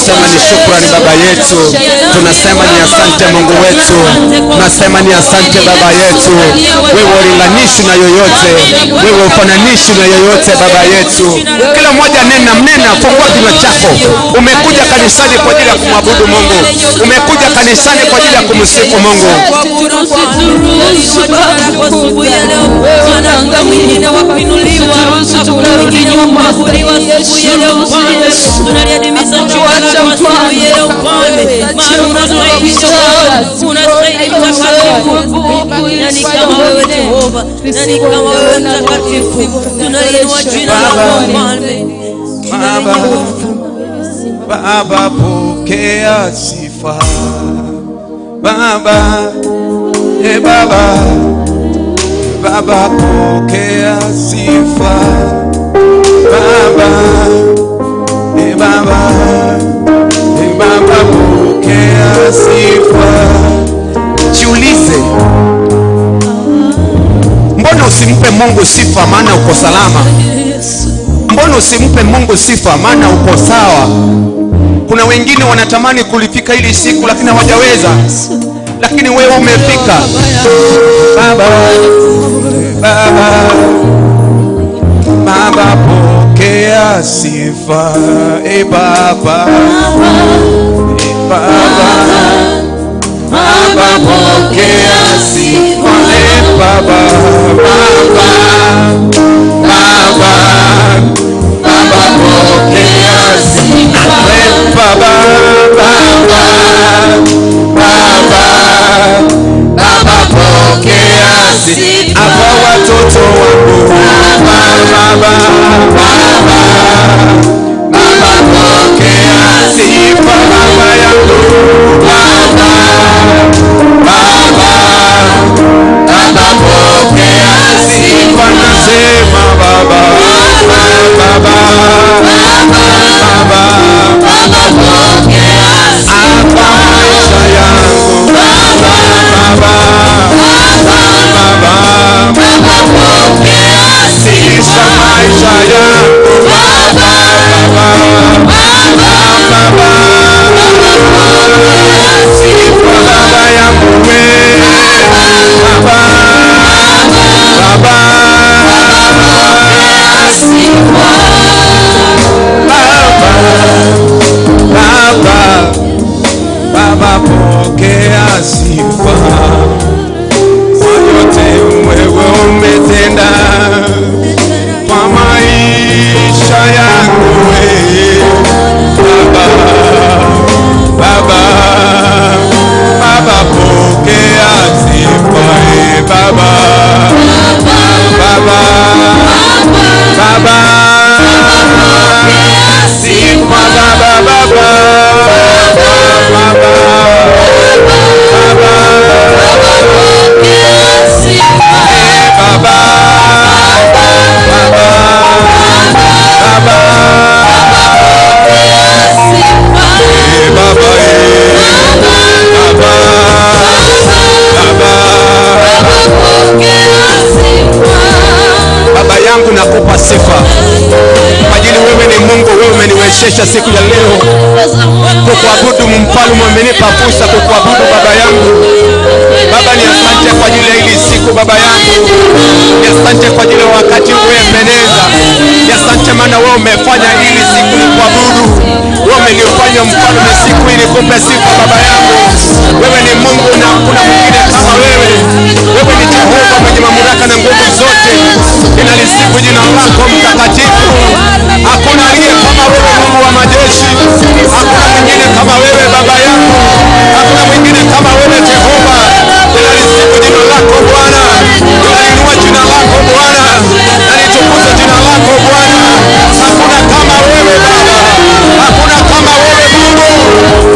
tunasema ni shukrani Baba yetu, tunasema ni asante Mungu wetu, tunasema ni asante Baba yetu. Wewe ulinganishi na yoyote, wewe ufananishi na yoyote Baba yetu. Kila mmoja mnena, fungua kinywa chako. Umekuja kanisani kwa ajili ya kumwabudu Mungu, umekuja kanisani kwa ajili ya kumsifu Mungu. Baba pokea sifa. Baba, Baba, Baba pokea sifa. Baba, Baba, Baba pokea sifa. Jiulize, mbona usimpe Mungu sifa maana uko salama? Mbona usimpe Mungu sifa maana uko sawa? Kuna wengine wanatamani kulifika hili siku lakini hawajaweza, lakini wewe umefika. Baba, Baba, Baba pokea sifa. Baba, Baba, Baba pokea sifa. Baba, Baba, Baba, Baba pokea sifa. Baba, Baba, Baba, Baba pokea sifa. Hapa watoto wangu. Baba, Baba, Baba, Baba pokea sifa. Baba yangu. Baba, Baba, Baba pokea sifa. Nasema Baba, Baba, Baba, Baba pokea sifa. Maisha yangu. Baba, Baba, Baba, Baba pokea sifa. Maisha yangu. Baba, Baba, Baba, Baba sifa. Baba yangu wewe. Baba, Baba sifa. Baba, Baba pokea sifa. Kwa yote wewe umetenda kwa maisha yangu wewe. Baba, Baba, Baba pokea sifa. Baba, Baba, Baba sifa. Baba, Baba, Baba, Baba Baba yangu nakupa sifa kwa ajili wewe ni Mungu. Wewe umeniwezesha siku ya leo kukuabudu. Mfalme amenipa fursa kukuabudu Baba yangu. Baba ni asante kwa ajili ya hili siku Baba yangu. Ni asante kwa ajili ya wakati umependeza. Ni asante maana wewe umefanya hili siku ni kuabudu. Wewe umenifanya mfalme siku hili kumbe sifa Baba yangu. Wewe ni Mungu na hakuna mwingine kama wewe. Wewe ni Jehova mwenye mamlaka na nguvu zote. Ninalisifu jina lako mtakatifu. Hakuna aliye kama wewe Mungu wa majeshi. Hakuna mwingine kama wewe Baba yangu. Hakuna mwingine kama wewe Jehova. Ninalisifu jina lako Bwana. Ninainua jina lako Bwana. Nalitukuza jina lako Bwana. Hakuna kama wewe Baba. Hakuna kama wewe Mungu.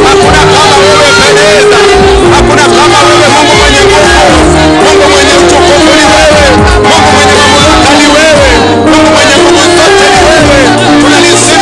Hakuna kama wewe pendeza. Hakuna kama wewe Mungu mwenye nguvu. Mungu mwenye utukufu ni wewe. Mungu mwenye mamlaka ni wewe. Mungu mwenye nguvu zote ni wewe. Tunalisifu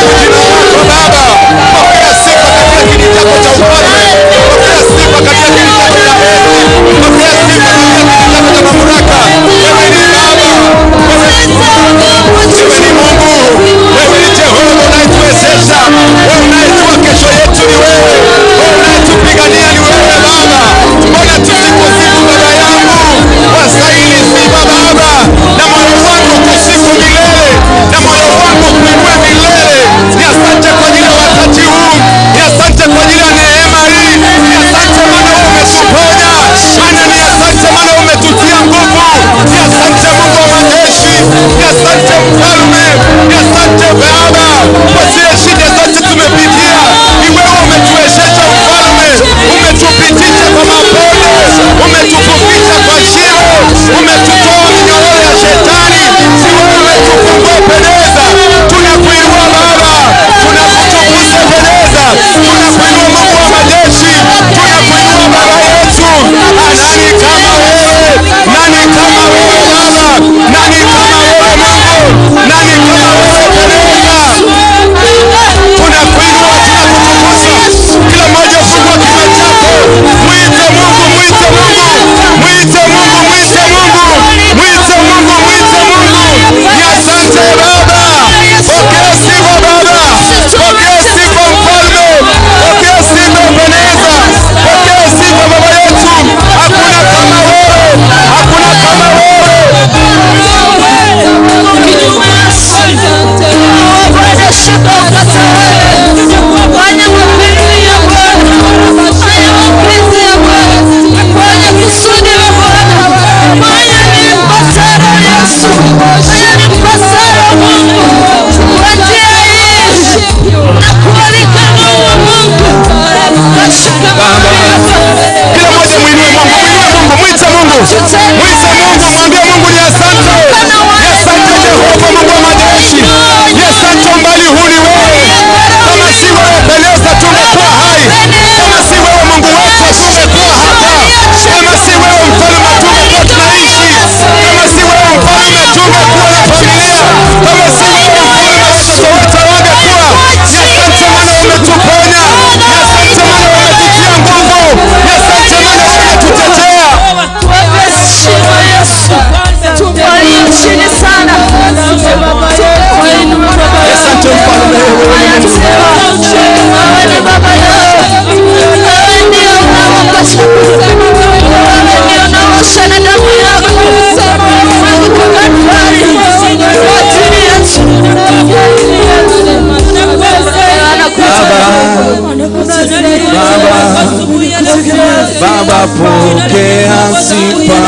pokea sifa.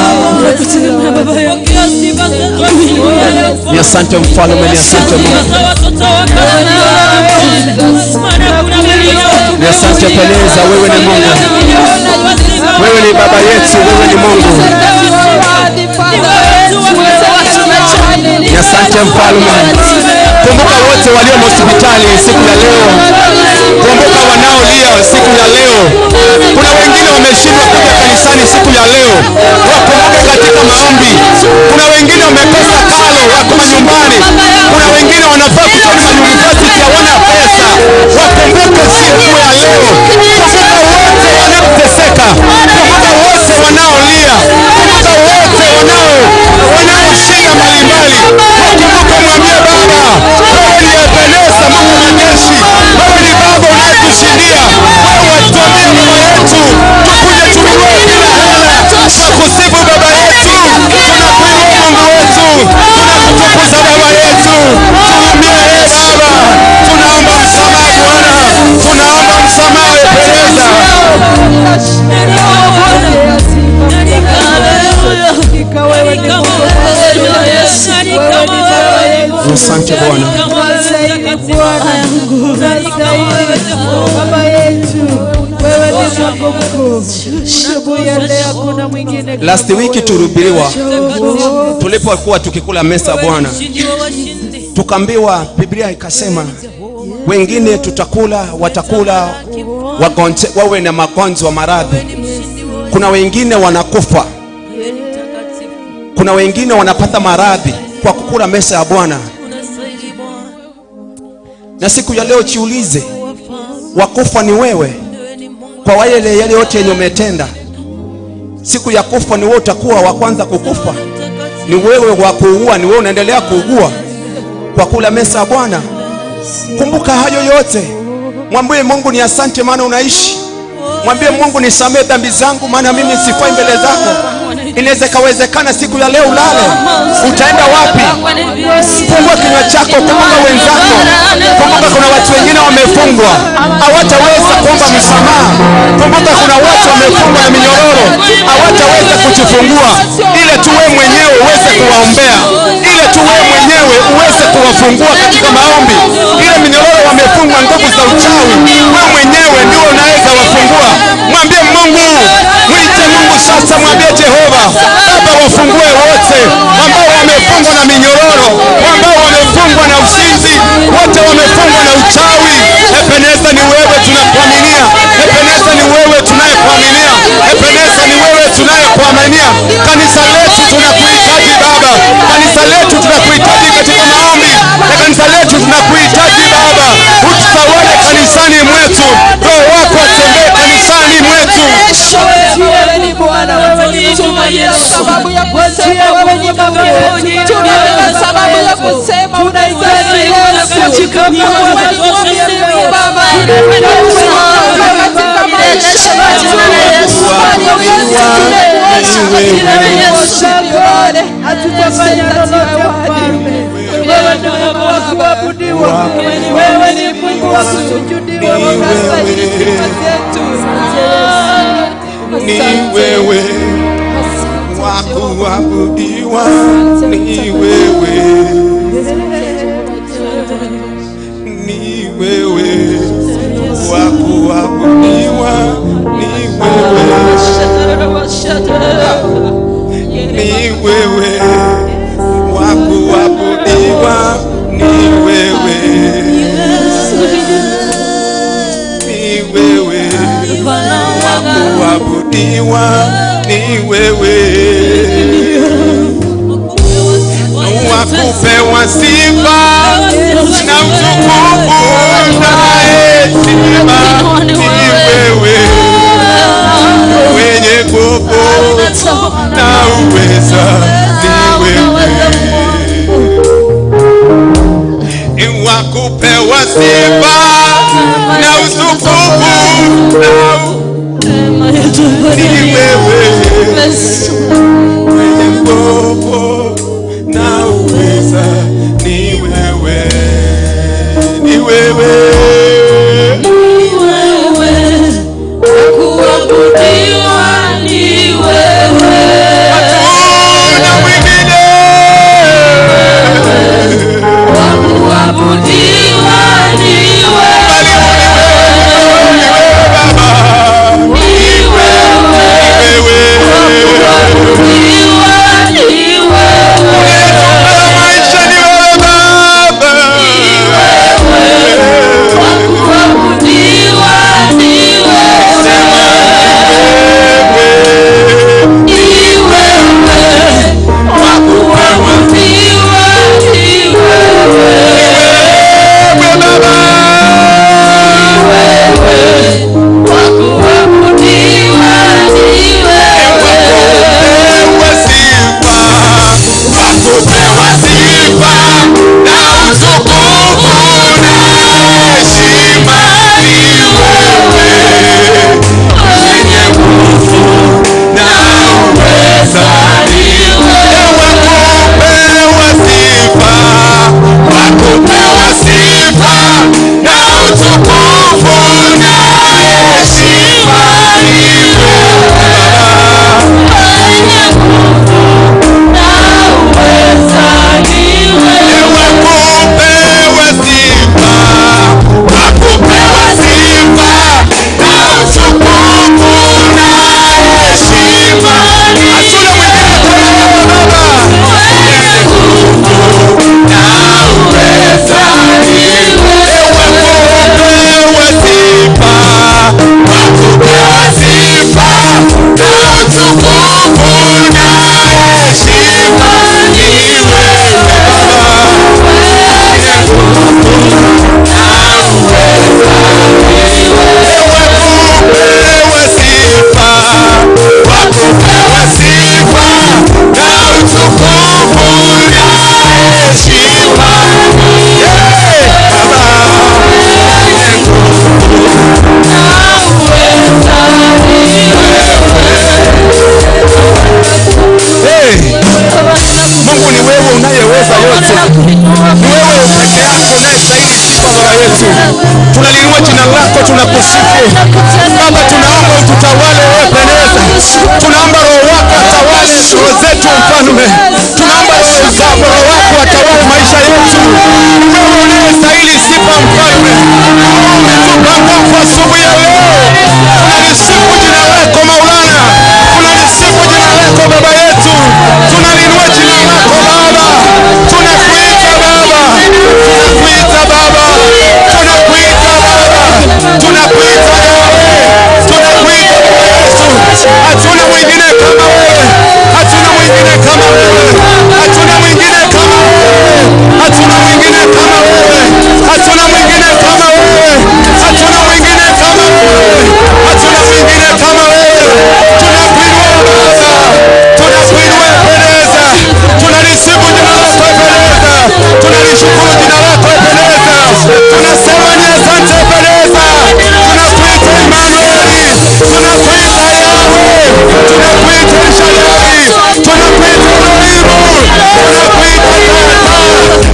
Ni asante mfalme, ni asante Mungu. Ni asante Peleza, wewe ni Mungu. Wewe ni baba yetu, wewe ni Mungu. Ni asante mfalme. Kumbuka wote walio hospitali siku ya leo. Kumbuka wanaolia siku ya leo. Kuna wengine wameshindwa kuja kanisani siku ya leo. Wakumbuke katika maombi. Kuna wengine wamekosa karo, wako nyumbani. Kuna wengine wanafaa kusoma university hawana pesa. Wakumbuke siku ya leo. Kumbuka wote wanaoteseka. Kumbuka wote wanaolia. Kumbuka wote wanaoshinda mbalimbali. Wakumbuke, mwambie Baba, wewe ni Ebeneza, Mungu wa majeshi. Wewe ni Baba unayetushindia. Wewe watuambia Baba yetu, tukuje tuinue bila hela. Tunakusifu Baba yetu. Tunakuinua Mungu wetu. Tunakutukuza Baba yetu. Tuhurumie Baba. Tunaomba msamaha Bwana. Tunaomba msamaha Ebeneza. Asante Bwana. Last week tulihubiriwa tulipokuwa tukikula mesa Bwana, tukambiwa, Biblia ikasema wengine watakula wawe na magonjwa maradhi. Kuna wengine wanakufa. Kuna wengine wanapata maradhi kwa kukula mesa ya Bwana. Na siku ya leo jiulize, wakufa ni wewe kwa wale yale yote yenye umetenda. Siku ya kufa ni wewe, utakuwa wa kwanza kukufa. Ni wewe wa kuugua, ni wewe unaendelea kuugua kwa kula mesa ya Bwana. Kumbuka hayo yote. Mwambie Mungu ni asante maana unaishi. Mwambie Mungu nisamehe dhambi zangu maana mimi sifai mbele zako. Inaweza kawezekana siku ya leo ulale. Utaenda wapi? Fungua kinywa chako, kumbuka wenzako. Kumbuka kuna watu wengine wamefungwa, hawataweza kuomba msamaha. Kumbuka kuna watu wamefungwa na minyororo, hawataweza kujifungua. Ile tu wewe mwenyewe uweze kuwaombea. Ile tu wewe mwenyewe uweze kuwafungua katika maombi. Ile minyororo wamefungwa nguvu za uchawi, wewe mwenyewe ndio unaweza wafungua. Mwambie Mungu, mwite Mungu sasa, mwambie Jehova, Baba wafungue wote ambao wamefungwa na minyororo, ambao wamefungwa na usinzi, wote wamefungwa na uchawi. Ebeneza ni wewe tunakuaminia. Ebeneza ni wewe tunayekuaminia. Ebeneza ni wewe tunayekuaminia. Kanisa letu tunakuhitaji Baba. Kanisa letu tunakuhitaji katika maombi. Na kanisa letu tunakuhitaji Baba. Ututawale kanisani mwetu. Roho wako atembee kanisani mwetu. Wewe ni Bwana, wewe ni sababu ya kusema, wewe ni Baba yetu. Tuna sababu ya kusema unahitaji Yesu. Katika Baba. Wewe ni Mungu wa kusujudiwa. Ni wewe wa kuabudiwa, ni wewe, ni wewe wa kuabudiwa, ni wewe, ni wewe wa kuabudiwa, ni wewe, ni wewe kuabudiwa, ni wewe wakupewa sifa na utukufu na heshima, ni wewe mwenye nguvu na uweza, ni wewe wakupewa sifa na utukufu ni wewe mwenye nguvu na uweza, ni wewe, ni wewe, ni wewe kuabudiwa, ni jina lako, tunakusifu. Baba, tunaomba ututawale wewe pendeza. Tunaomba roho wako atawale roho zetu mfalme. Tunaomba roho wako atawale maisha yetu. Wewe unastahili sifa mfalme. Umetupanga kwa asubuhi ya leo. Tunalisifu jina lako Maulana. Tunalisifu jina lako Baba yetu. Tunalinua jina lako Baba. Tunakuita Baba. Tunakuita Baba. Tunakuita Baba. Tunakuita Yahweh. Tunakuita Yesu. Hatuna mwingine kama wewe. Hatuna mwingine kama wewe. Hatuna mwingine kama wewe. Hatuna mwingine kama wewe. Hatuna mwingine kama wewe. Hatuna mwingine kama wewe. Hatuna mwingine kama wewe. Tunakuinua Baba. Tunakuinua pendeza. Tunalisifu jina lako pendeza. Tunalishukuru jina lako pendeza. Tunasema ni asante pendeza. Tunakuita Emmanuel. Tunakuita Yahweh. Tunakuita Shaddai. Tunakuita Elohim. Tunakuita Tata.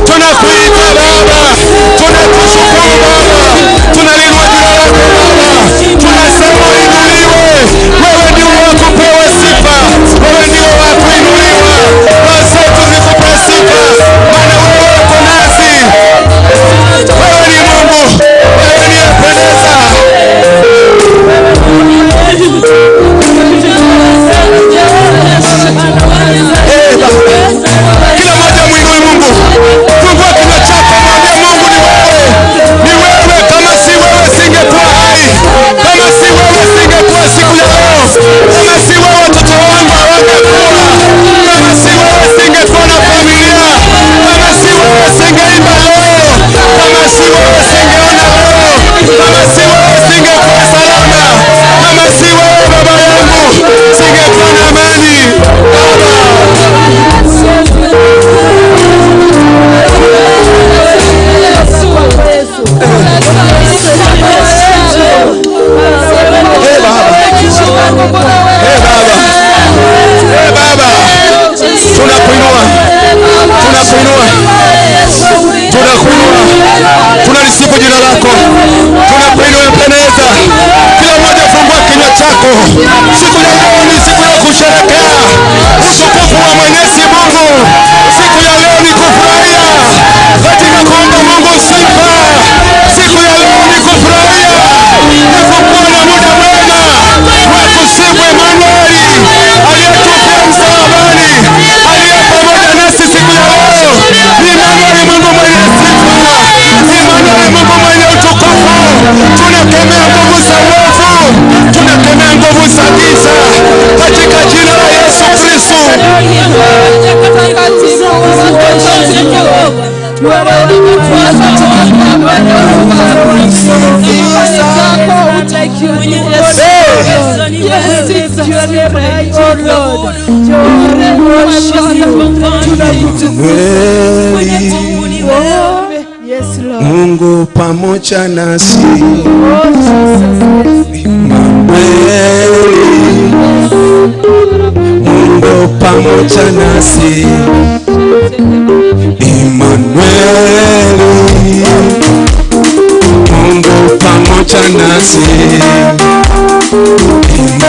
Tunakuita Baba. Tunakushukuru Baba. Tunalinua jina lako Baba. Tunasema inuliwe. Wewe ndio wa kupewa sifa. Wewe ndio wa kuinuliwa. Roho zetu zikupe sifa. Maana wewe uko nasi. Wewe ni Mungu. Wewe ni mpendeza. Kila mmoja mwinue Mungu. Fungua kinywa chako mwambie Mungu ni wewe. Ni wewe, kama si wewe singekuwa hai. Kama si wewe singekuwa siku ya leo. Kama si wewe watoto wangu hawangekuwa. Kama si wewe singekuwa na familia. Kama si wewe singeimba leo. Kama si wewe singeona leo. Kama si wewe singekuwa salama. Kama si wewe Baba yangu singekuwa na amani. Baba, tunakuinua, tunalisifu jina lako, tunakuinua pendeza. Kila mmoja fungua kinywa chako. Siku ya leo ni siku ya kusherehekea utukufu wa Mwenyezi Mungu. Siku ya leo ni kufurahia katika kumpa Mungu sifa. Siku ya leo ni kufurahia na kukuwa na muda mwema wa kusifu Emmanuel aliyetupia msalabani, aliye pamoja nasi siku ya leo. Ni Emmanuel, Mungu mwenye sifa. Ni Emmanuel, Mungu mwenye utukufu. Tunakemea nguvu za uovu, tunakemea nguvu za giza katika jina la Yesu Kristo. Mungu pamoja nasi. Mungu pamoja nasi. Emmanuel. Mungu pamoja nasi.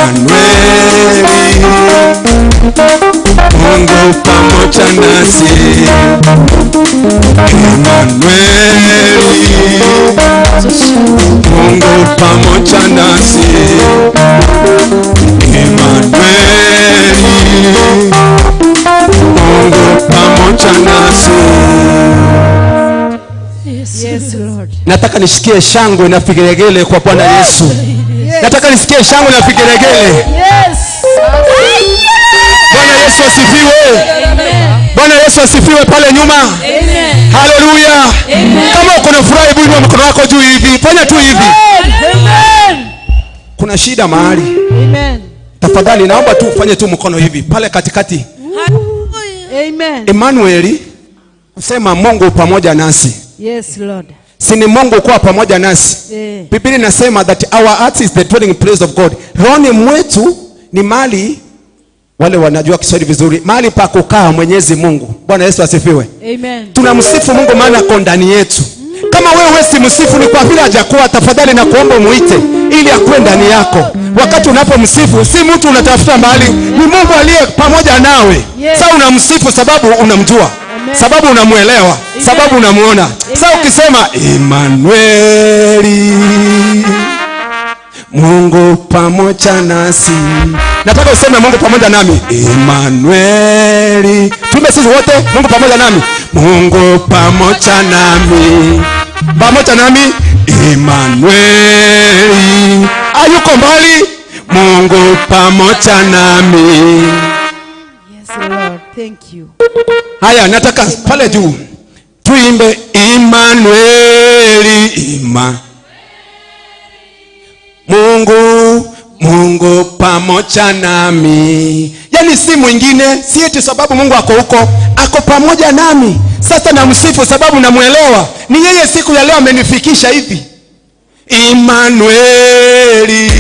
Emmanuel. Mungu pamoja nasi. Emmanuel. Mungu pamoja nasi. Emmanuel. Mungu pamoja nasi. Yes, Lord. Nataka nisikie shangwe na vigelegele kwa Bwana Yesu. Nataka nisikie shangwe na vigelegele. Yes. Bwana Yesu asifiwe. Bwana Yesu asifiwe pale nyuma. Amen. Haleluya. Kama uko na furaha, hebu inua mkono wako juu hivi. Fanya tu hivi. Amen. Kuna shida mahali. Amen. Tafadhali naomba tu ufanye tu mkono hivi pale katikati. Amen. Emmanuel, kusema Mungu pamoja nasi. Yes, Lord. Si ni Mungu kwa pamoja nasi. Biblia inasema that our heart is the dwelling place of God. Rohoni mwetu ni mali, wale wanajua Kiswahili vizuri, mali pa kukaa Mwenyezi Mungu. Bwana Yesu asifiwe. Amen. Tunamsifu Mungu maana ako ndani yetu. Kama wewe si msifu ni kwa vile hajakuwa, tafadhali na kuomba muite ili akuwe ndani yako. Wakati unapomsifu si mtu unatafuta mbali, ni Mungu aliye pamoja nawe. Sasa unamsifu sababu unamjua, sababu unamuelewa, sababu unamuona. Sasa ukisema Emmanueli, Mungu pamoja nasi, nataka useme Mungu pamoja nami. Emmanueli, tume sisi wote, Mungu pamoja nami. Mungu pamoja nami, pamoja nami. Emmanueli, hayuko mbali. Mungu pamoja nami. Yes Lord, thank you. Haya, nataka pale juu tuimbe Emmanueli, Mungu pamoja nami. Yani si mwingine, si eti sababu Mungu ako huko, ako pamoja nami. Sasa namsifu sababu namuelewa. Ni yeye siku ya leo amenifikisha hivi. Emmanueli,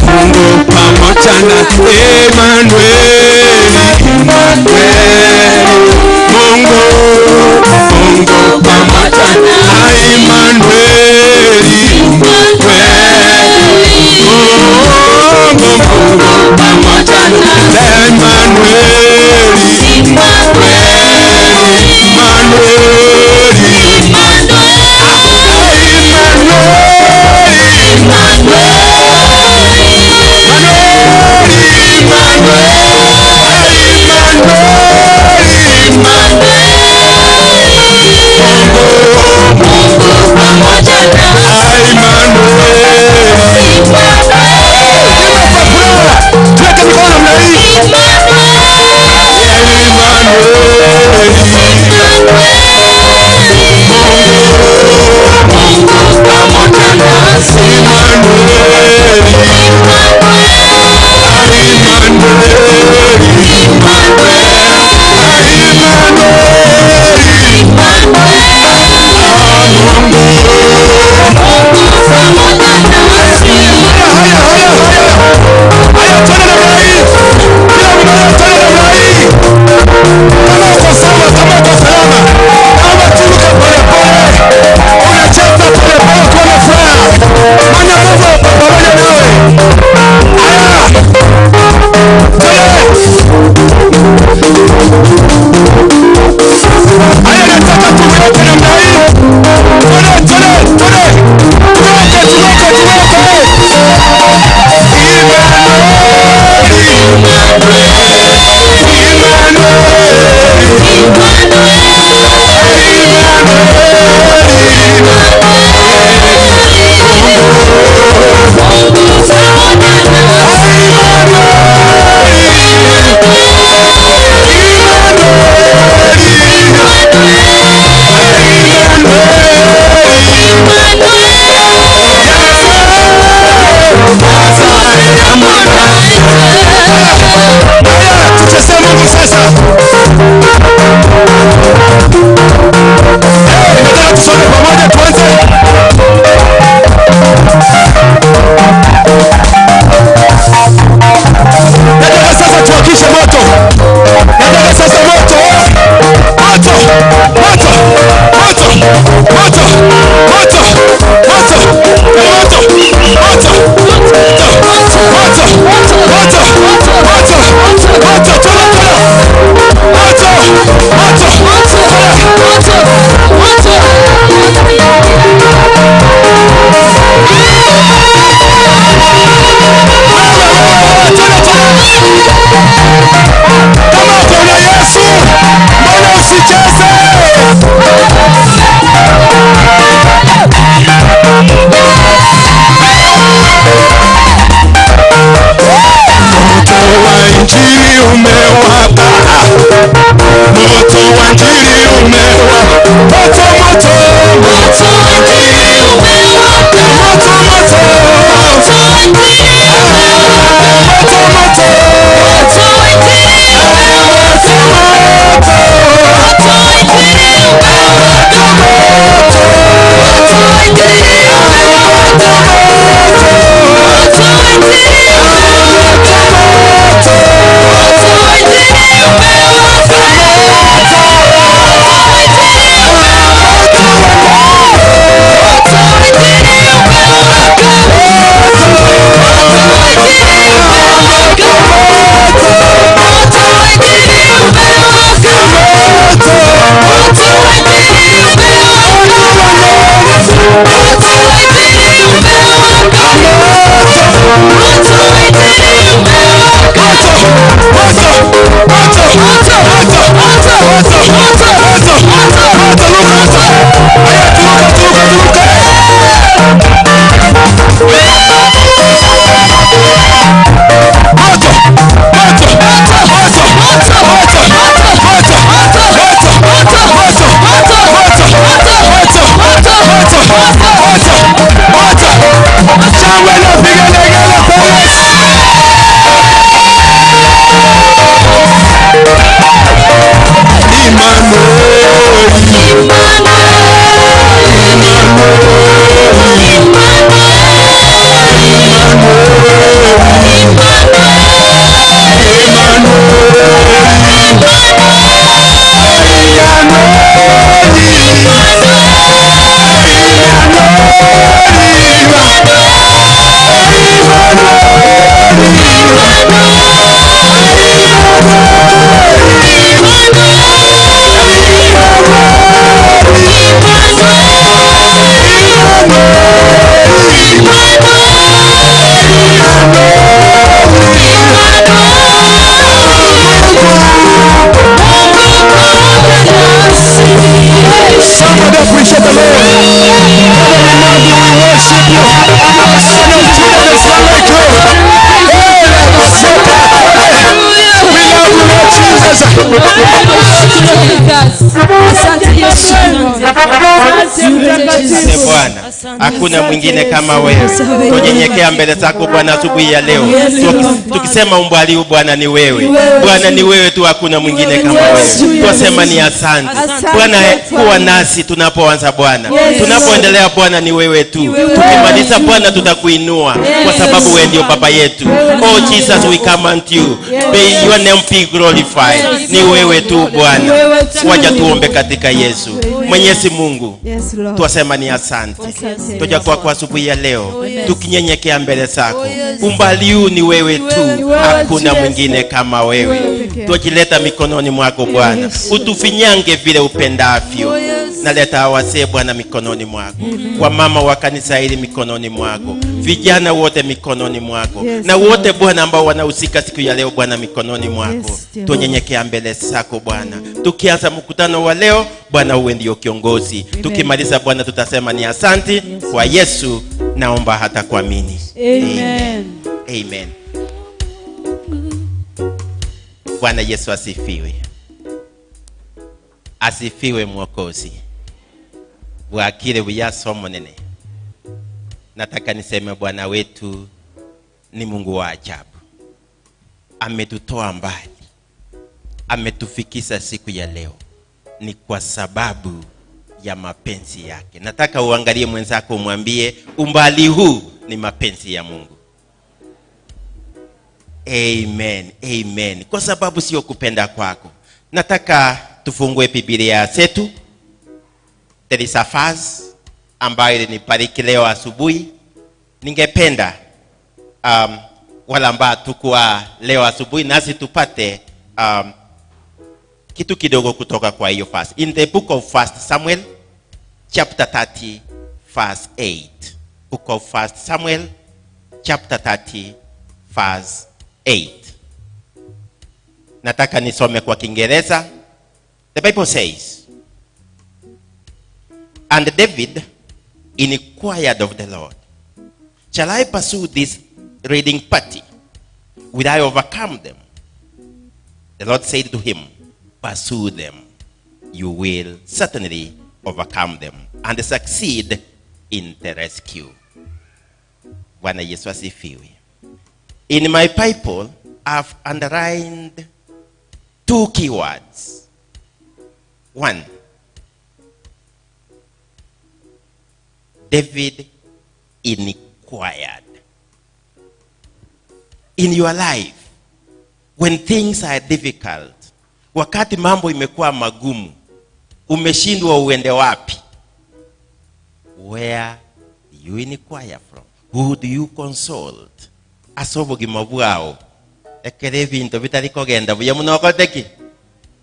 Mungu pamoja na Emmanueli, Mungu pamoja na Emmanueli, Mungu pamoja na Asante Yesu. Asante Bwana. Hakuna mwingine kama wewe. Tunyenyekea mbele zako Bwana asubuhi ya leo. Tukisema umbali huu Bwana ni wewe. Bwana ni wewe tu, hakuna mwingine kama wewe. Tunasema ni asante. Bwana, kuwa nasi tunapoanza Bwana. Tunapoendelea Bwana ni wewe tu. Tukimaliza Bwana tutakuinua kwa sababu wewe ndio baba yetu. Oh Jesus, we come unto you. May your name be glorified. Ni wewe tu Bwana. Wacha tuombe katika Yesu. Mwenyezi Mungu, tuwasema ni asante. Toja kwa asubuhi ya leo tukinyenyekea mbele zako. Umbali huu ni wewe tu, hakuna mwingine kama wewe. Tujileta mikononi mwako Bwana. Utufinyange vile upendavyo. Naleta wazee Bwana mikononi mwako. Wamama wa kanisa hili mikononi mwako. Vijana wote mikononi mwako. Na wote Bwana ambao wanahusika siku ya leo Bwana mikononi mwako. Tunyenyekea mbele zako Bwana. Tukianza mkutano wa leo Bwana, uwe ndio kiongozi. Tukimaliza Bwana tutasema ni asante. Kwa Yesu naomba hata kuamini. Amen. Amen. Bwana Yesu asifiwe. Asifiwe Mwokozi. Wakile buya somo nene. Nataka niseme Bwana wetu ni Mungu wa ajabu. Ametutoa mbali. Ametufikisha siku ya leo. Ni kwa sababu ya mapenzi yake. Nataka uangalie mwenzako umwambie umbali huu ni mapenzi ya Mungu. Amen. Amen. Kwa sababu sio kupenda kwako. Nataka tufungue Biblia zetu. There is a verse ambayo nibariki leo asubuhi. Ningependa wala ambao tukua leo asubuhi nasi tupate kitu kidogo kutoka kwa hiyo verse. In the book of 1 Samuel chapter 30 verse 8. Book of 1 Samuel chapter 30 verse 8. Nataka nisome kwa Kiingereza. The Bible says, and David inquired of the Lord, shall I pursue this raiding party? Will I overcome them? The Lord said to him, pursue them. You will certainly overcome them and succeed in the rescue. Bwana Yesu asifiwe. In my Bible, I've underlined 2 keywords. 1, David inquired. In your life, when things are difficult, wakati mambo imekuwa magumu, umeshindwa uende wapi? Where do you inquire from? Who do you consult? Asobo gimabwao. Ekere bintu bitaliko genda buya munokoteki.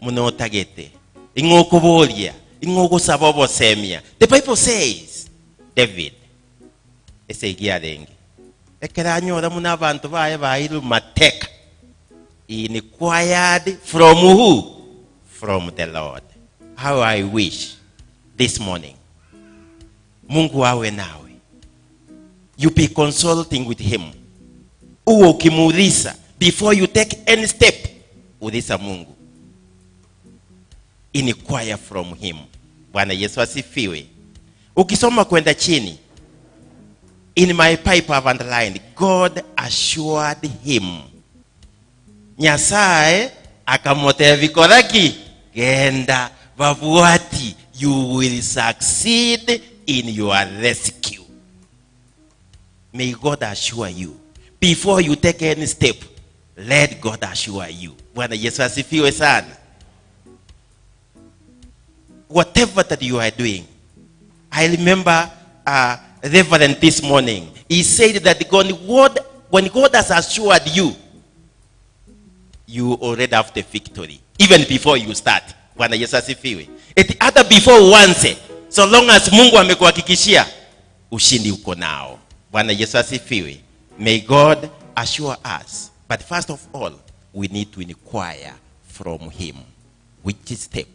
Munotagete. Ingokubolia. Ingogusaba semia. The Bible says, David esegiarengi. Ekere anyora munabantu baye bairu mateka. He inquired from who? From the Lord. How I wish this morning Mungu awe nawe. You be consulting with him. Uwe ukimuuliza before you take any step, uliza Mungu. Inquire from him. Bwana Yesu asifiwe. Ukisoma kwenda chini, in my Bible I've underlined, God assured him. Nyasaye akamotea vikoraki, genda babuati, you will succeed in your rescue. May God assure you. Before you take any step, let God assure you. Bwana Yesu asifiwe sana. Whatever that you are doing, I remember Reverend this morning, he said that when God has assured you, you already have the victory, even before you start. Bwana Yesu asifiwe. Hata before uanze, so long as Mungu amekuhakikishia, ushindi uko nao. Bwana Yesu asifiwe. May God assure us. But first of all, we need to inquire from him. Which step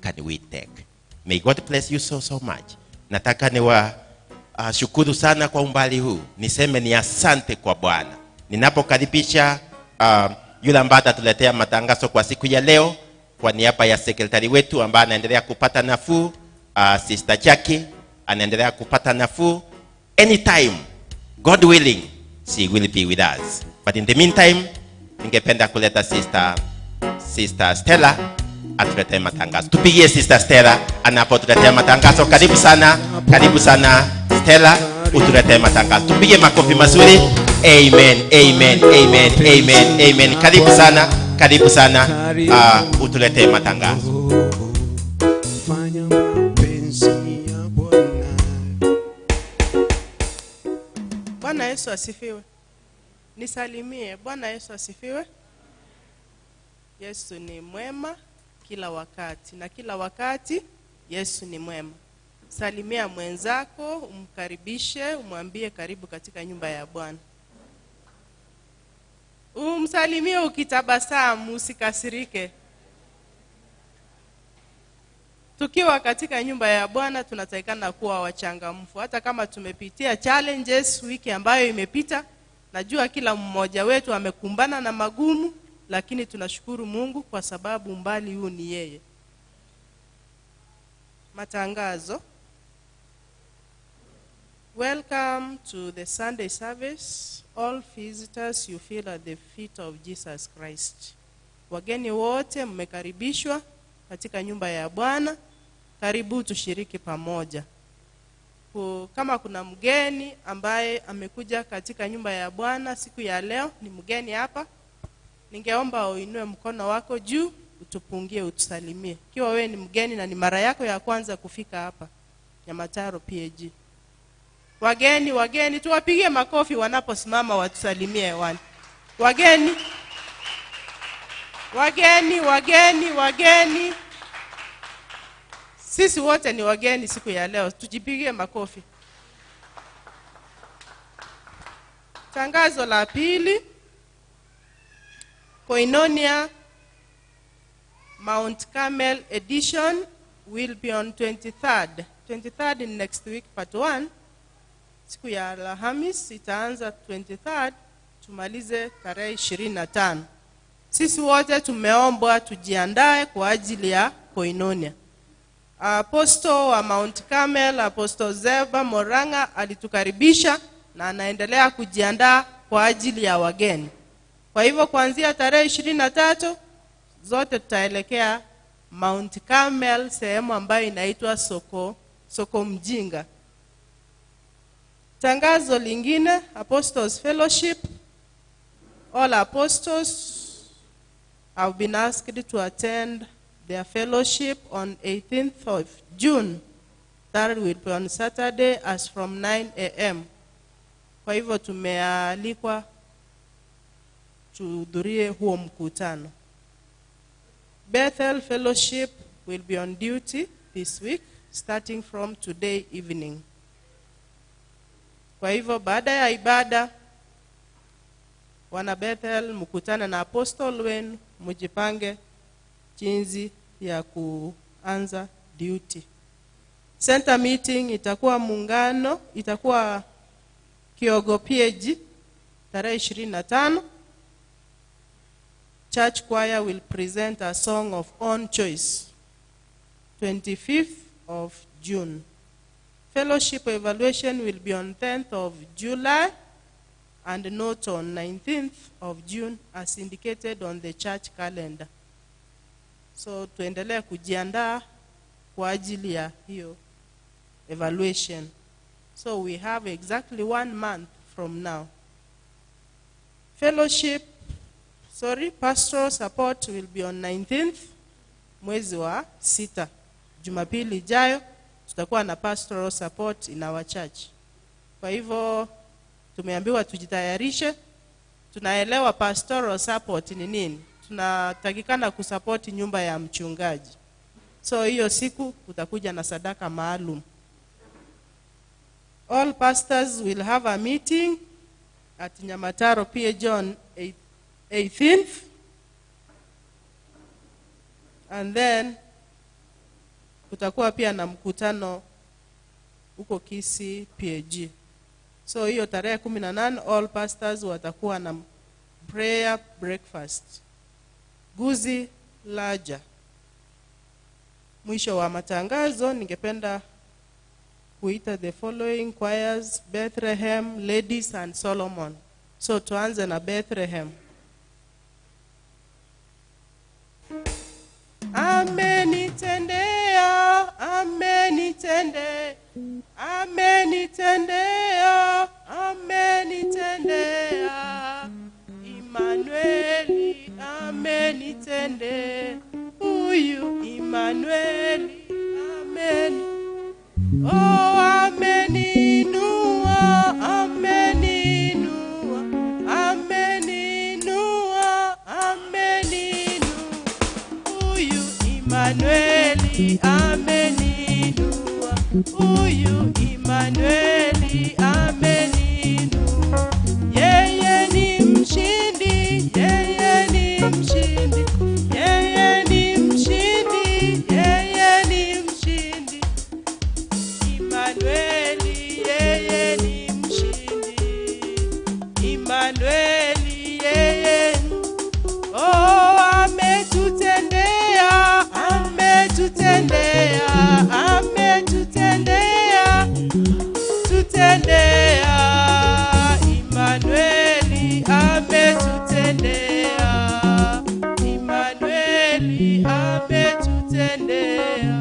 can we take? May God bless you so much. Nataka niwa shukuru sana kwa umbali huu. Niseme ni asante kwa Bwana. Ninapokaribisha yule ambaye atatuletea matangazo kwa siku ya leo, kwa niaba ya sekretari wetu ambaye anaendelea kupata nafuu, Sister Jackie anaendelea kupata nafuu. Anytime, God willing, she will be with us. But in the meantime, ningependa kuleta Sister Stella atuletee matangazo. Tupigie Sister Stella anapotuletea matangazo. Karibu sana Stella, utuletee matangazo. Tupige makofi mazuri. Amen, amen, amen, amen, amen. Karibu sana, utuletee matangazo. Fanya mapenzi ya Bwana. Bwana Yesu asifiwe. Nisalimie. Bwana Yesu asifiwe. Yesu ni mwema kila wakati, na kila wakati Yesu ni mwema. Salimia mwenzako, umkaribishe, umwambie karibu katika nyumba ya Bwana. Umsalimie ukitabasamu, usikasirike. Tukiwa katika nyumba ya Bwana tunatakikana kuwa wachangamfu. Hata kama tumepitia challenges wiki ambayo imepita, najua kila mmoja wetu amekumbana na magumu, lakini tunashukuru Mungu kwa sababu umbali huu ni yeye. Matangazo. Welcome to the Sunday service. All visitors you feel at the feet of Jesus Christ. Wageni wote mmekaribishwa katika nyumba ya Bwana. Karibu tushiriki pamoja. Kama kuna mgeni ambaye amekuja katika nyumba ya Bwana siku ya leo, ni mgeni hapa, ningeomba uinue mkono wako juu, utupungie, utusalimie. Kiwa wewe ni mgeni na ni mara yako ya kwanza kufika hapa Nyamataro PAG. Wageni tuwapigie makofi wanaposimama watusalimie hewani. Wageni. Sisi wote ni wageni siku ya leo. Tujipigie makofi. Tangazo la pili. Koinonia Mount Carmel edition will be on 23rd. 23rd in next week, part 1. Siku ya Alhamisi itaanza 23rd, tumalize tarehe 25. Sisi wote tumeombwa tujiandae kwa ajili ya Koinonia. Apostle wa Mount Carmel, Apostle Zeba Moranga alitukaribisha na anaendelea kujiandaa kwa ajili ya wageni. Kwa hivyo kuanzia tarehe 23 zote tutaelekea Mount Carmel, sehemu ambayo inaitwa Soko Mjinga. Tangazo lingine, Apostles Fellowship. All apostles have been asked to attend their fellowship on 18th of June. That will be on Saturday as from 9 a.m. Kwa hivyo tumealikwa tuhudhurie huo mkutano. Bethel Fellowship will be on duty this week starting from today evening. Kwa hivyo baada ya ibada, wana Bethel mkutana na apostle wenu, mjipange jinsi ya kuanza duty. Center meeting itakuwa Muungano, itakuwa Kiogo PAG tarehe 25. Church choir will present a song of own choice 25th of June. Fellowship evaluation will be on 10th of July and not on 19th of June as indicated on the church calendar. So tuendelee kujiandaa kwa ajili ya hiyo evaluation. So we have exactly 1 month from now. Pastoral support will be on 19th mwezi wa 6. Jumapili ijayo tutakuwa na pastoral support in our church. Kwa hivyo tumeambiwa tujitayarishe. Tunaelewa pastoral support ni nini. Tunatakikana kusupport nyumba ya mchungaji. So hiyo siku utakuja na sadaka maalum. All pastors will have a meeting at Nyamataro PAG on 18th. And then kutakuwa pia na mkutano huko Kisii PAG. So hiyo tarehe 18 all pastors watakuwa na prayer breakfast. Guzi Laja mwisho wa matangazo ningependa kuita the following choirs: Bethlehem, Ladies and Solomon. So tuanze na Bethlehem. Amenitendea, amenitendea, amenitendea, amenitendea. Immanueli, amenitendea. Huyu Immanueli, amen. Oh, ameninua, ameninua, ameninua, ameninua. Huyu Immanueli, ameninua. Huyu Immanueli, ameninua. Yeye ni mshindi, yeye ni mshindi, yeye ni mshindi, yeye ni mshindi. Immanueli, yeye ni mshindi. Immanueli, yeye. Oh, ametutendea, ametutendea, ametutendea, tutendea. Immanueli, ametutendea. Immanueli, ametutendea.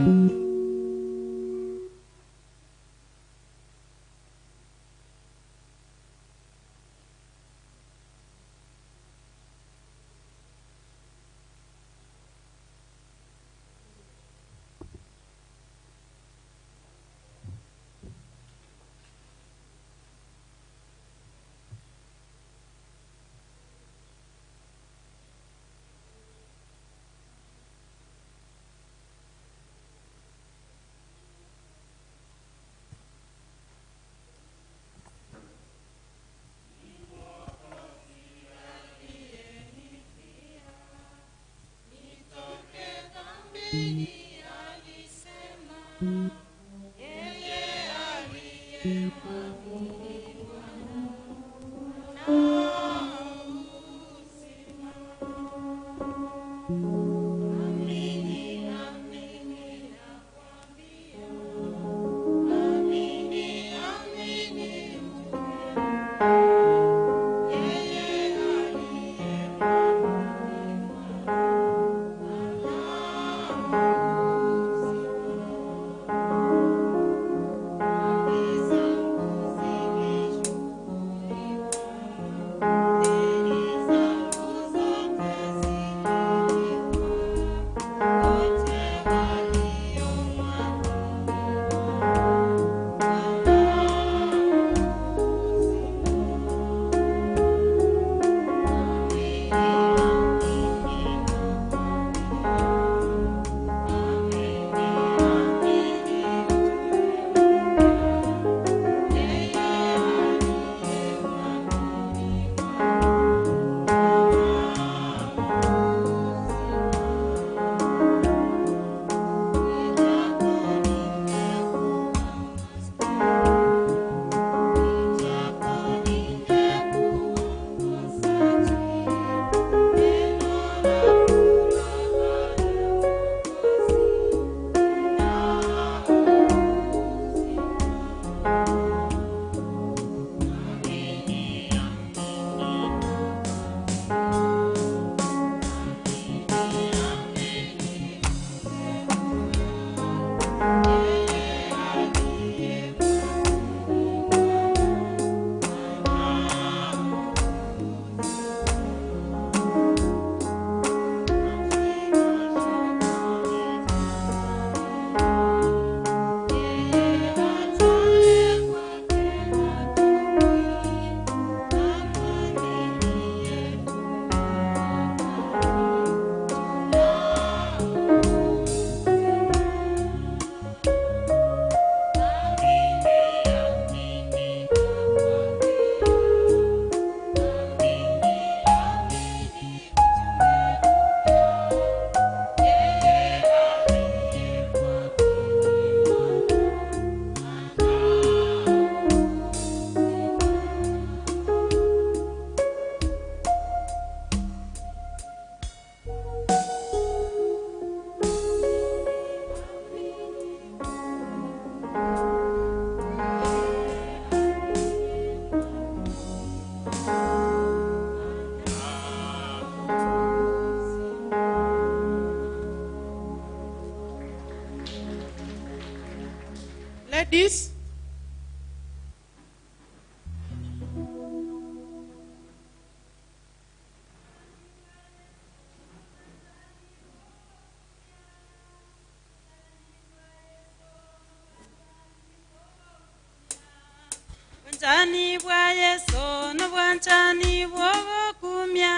Obwanjani bwa Yesu n'obwanjani bw'okumya,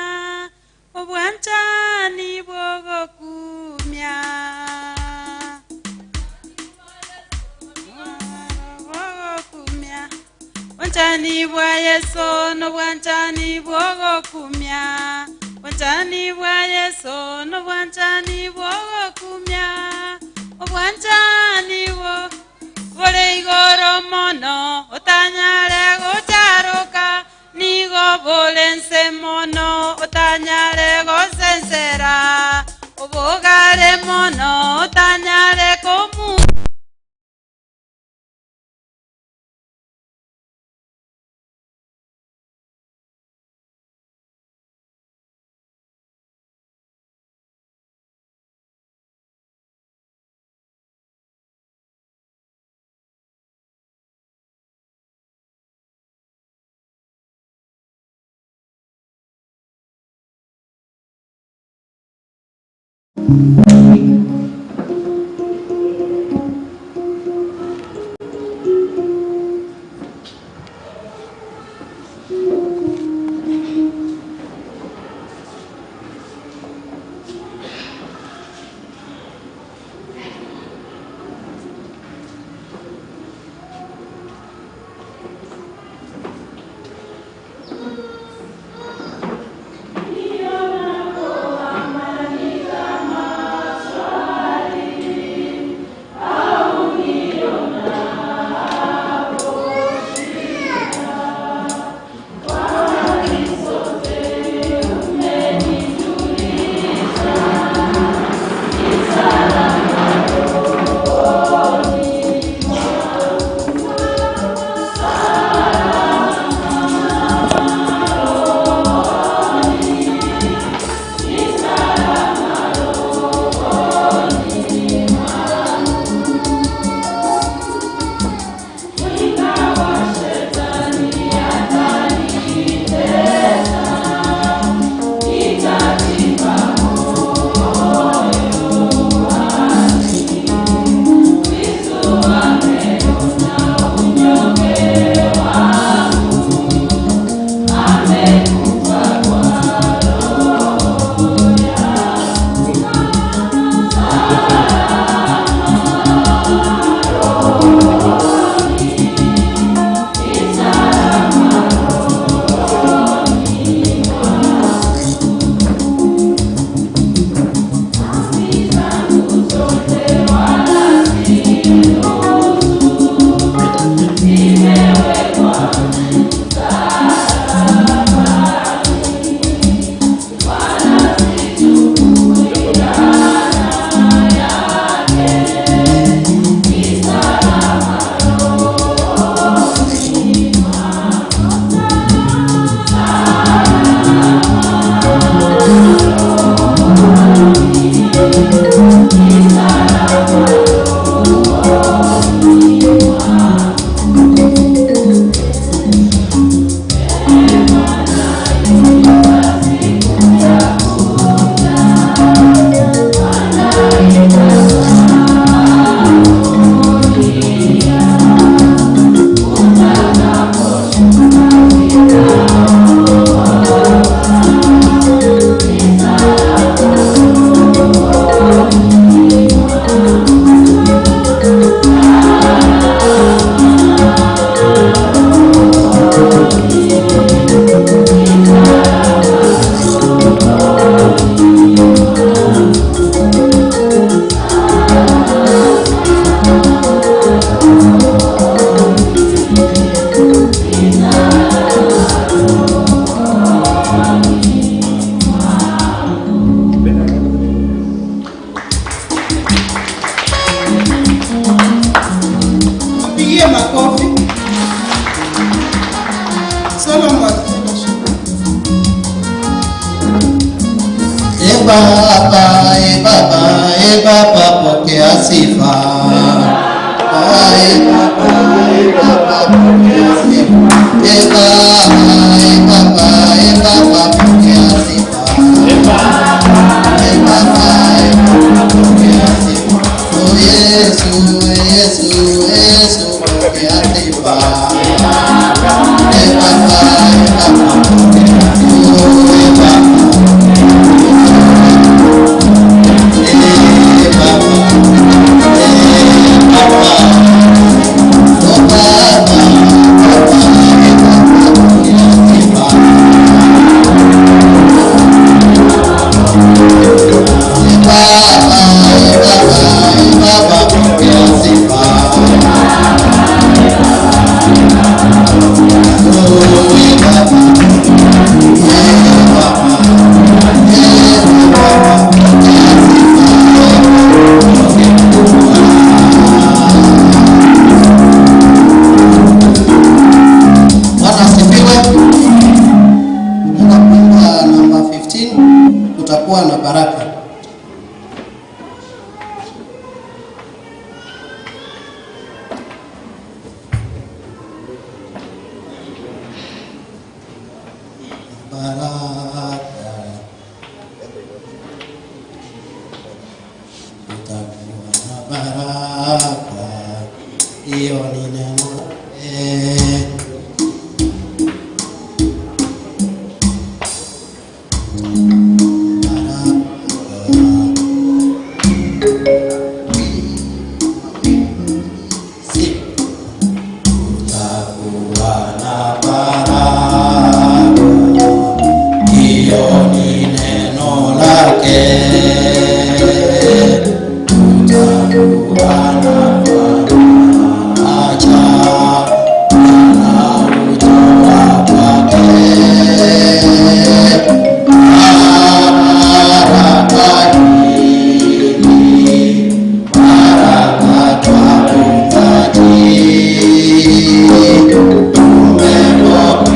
obwanjani bw'okumya, obwanjani bwa Yesu n'obwanjani bw'okumya, obwanjani bwa Yesu n'obwanjani bw'okumya, obwanjani bw'ole igoro mono otanyale gocharoka nigo bolense mono otanyale gosensera obogare mono otanyale komu Baba pokea sifa. Baba pokea sifa. Baba pokea sifa. Baba pokea sifa. Oh Yesu pokea sifa. Kutakuwa na baraka. Baraka. Kutakuwa na baraka. Hiyo ni neno. Umemo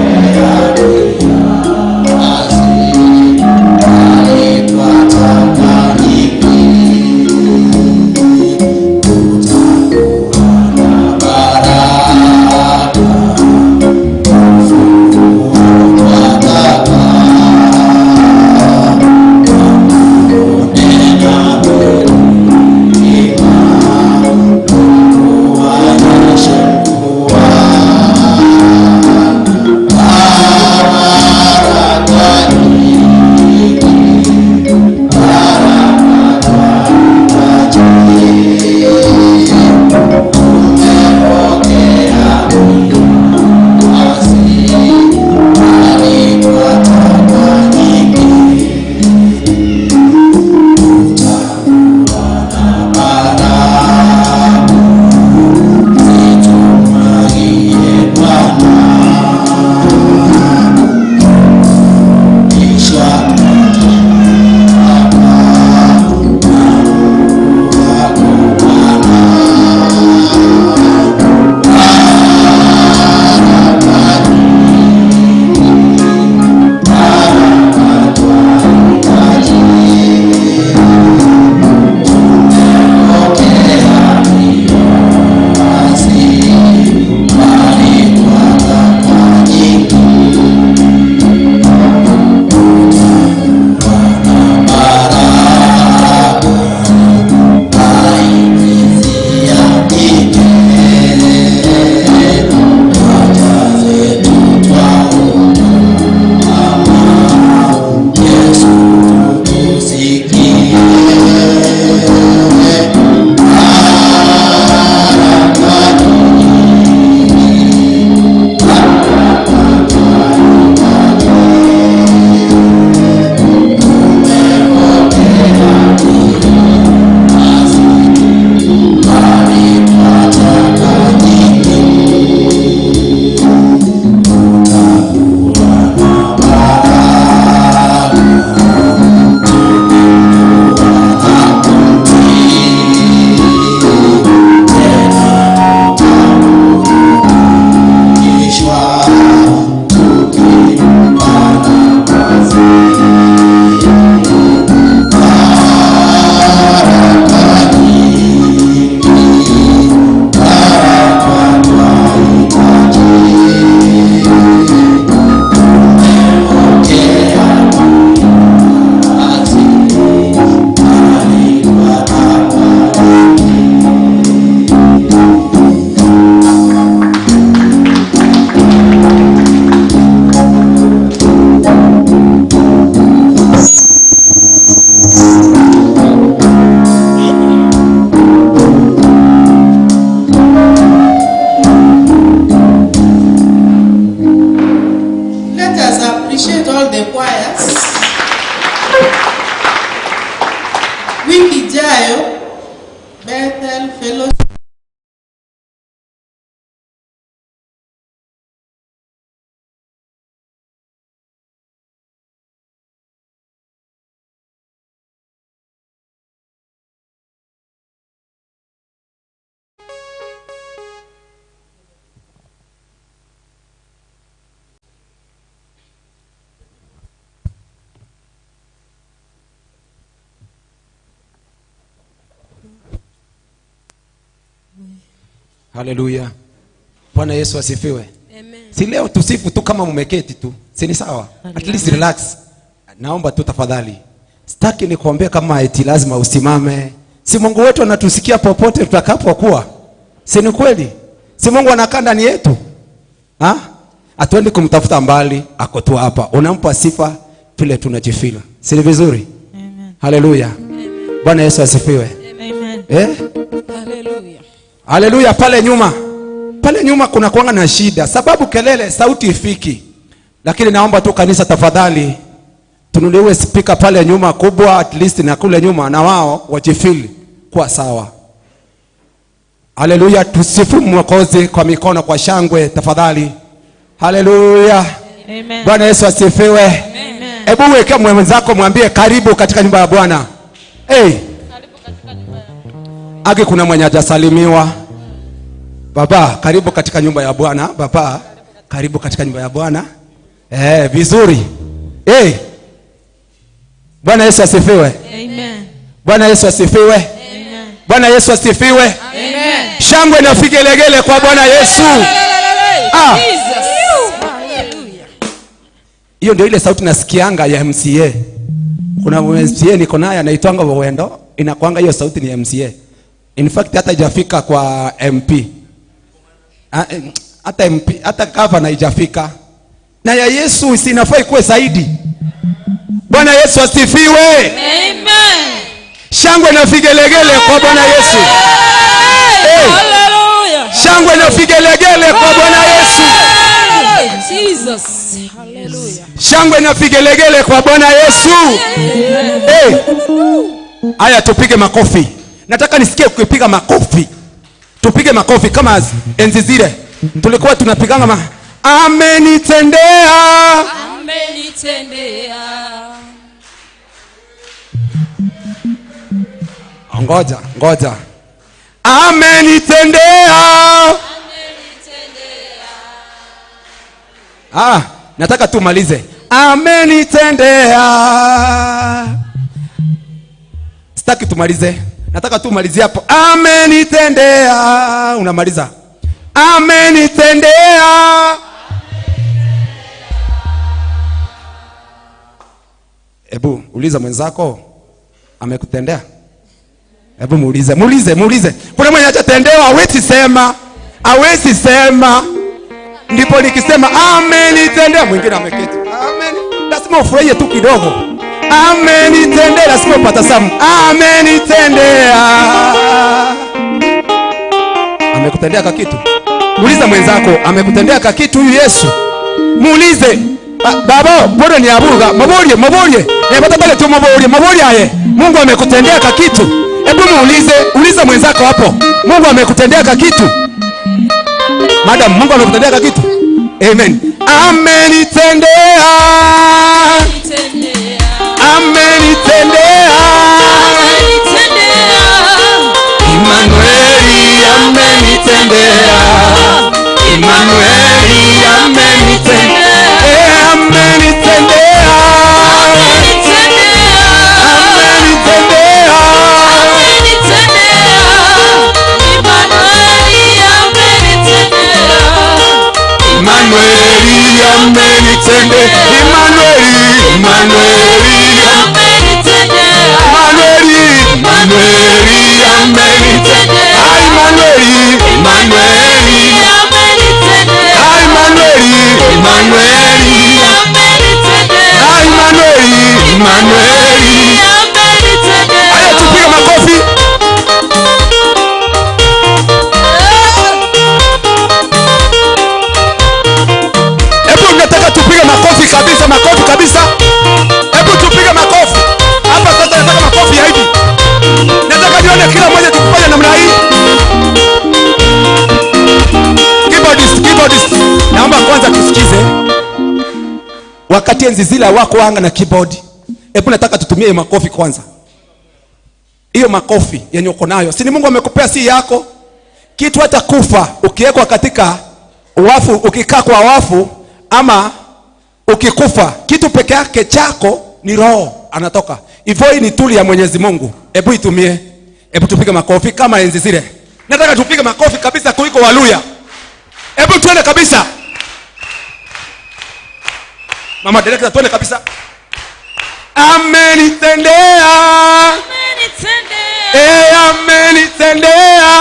Haleluya. Bwana Yesu asifiwe. Amen. Si leo tusifu tu kama mmeketi tu. Si ni sawa? At least relax. Naomba tu tafadhali. Sitaki nikuambie kama eti lazima usimame. Si Mungu wetu anatusikia popote tutakapokuwa. Si ni kweli? Si Mungu anakaa ndani yetu? Ha? Hatuendi kumtafuta mbali, ako tu hapa. Unampa sifa vile tunajifila. Si ni vizuri? Amen. Haleluya. Bwana Yesu asifiwe. Amen. Haleluya. Haleluya. Pale nyuma kuna kuanga na shida. Sababu kelele sauti ifiki. Lakini naomba tu kanisa tafadhali tunuliwe speaker pale nyuma kubwa, at least na kule nyuma na wao wajifili kwa sawa. Haleluya. Tusifu Mwokozi kwa mikono, kwa shangwe tafadhali. Haleluya. Amen. Bwana Yesu asifiwe. Amen. Hebu weke mwenzako mwambie karibu katika nyumba ya Bwana. Karibu katika nyumba ya Bwana. Age kuna mwenye hajasalimiwa. Baba, karibu katika nyumba ya Bwana. Baba, karibu katika nyumba ya Bwana. Vizuri. Bwana Yesu asifiwe. Amen. Bwana Yesu asifiwe. Amen. Bwana Yesu asifiwe. Amen. Shangwe na vigelegele kwa Bwana Yesu. Jesus. Haleluya. Hiyo ndio ile sauti nasikianga ya MCA. Kuna MCA niko naye anaitwanga Wendo, inakuanga hiyo sauti ni MCA. In fact hata haijafika kwa MP. Hata MP, hata governor haijafika. Na ya Yesu sinafaa ikuwe zaidi. Bwana Yesu asifiwe. Amen. Shangwe na vigelegele kwa Bwana Yesu. Hallelujah. Shangwe na vigelegele kwa Bwana Yesu. Jesus. Hallelujah. Shangwe na vigelegele kwa Bwana Yesu. Haya tupige makofi. Nataka nisikie ukipiga makofi. Tupige makofi kama enzi zile. Tulikuwa tunapiganga amenitendea. Amenitendea. Ngoja. Amenitendea. Nataka tumalize. Amenitendea. Sitaki tumalize. Nataka tumalizie hapo. Amenitendea. Unamaliza. Amenitendea. Ebu uliza mwenzako amekutendea. Hebu muulize. Kuna mwenye hajatendewa hawezi sema. Ndipo nikisema amenitendea, mwingine ameketi. Amen. Lazima ufurahie tu kidogo. Amenitendea, lazima upata samu. Amenitendea. Amekutendea kwa kitu. Uliza mwenzako amekutendea kwa kitu huyu Yesu. Muulize. Baba, bora ni abuga. Maborie. Bataka tu maborie aye. Mungu amekutendea kwa kitu. Hebu uliza mwenzako hapo. Mungu amekutendea kwa kitu. Madam, Mungu amekutendea kwa kitu. Amen. Amenitendea. Amenitendea. Emmanuel amenitendea. Emmanuel amenitendea. Amenitendea. Aya tupige makofi. Hebu nataka tupige makofi kabisa. Hebu tupige makofi. Hapa sasa nataka makofi ya hivi. Nataka nione kila mmoja tukifanya namna hii. Keyboardist. Naomba kwanza tusikize. Wakati enzi zile wako anga na keyboard. Hebu nataka tutumie makofi kwanza. Hiyo makofi yenye uko nayo. Si ni Mungu amekupea si yako? Kitu hata kufa ukiwekwa katika wafu, ukikaa kwa wafu ama ukikufa, kitu peke yake chako ni roho anatoka. Hivyo hii ni tuli ya Mwenyezi Mungu. Hebu itumie. Hebu tupige makofi kama enzi zile. Nataka tupige makofi kabisa kuliko Waluya. Hebu tuende kabisa. Mama director, tuende kabisa. Amenitendea. Amenitendea.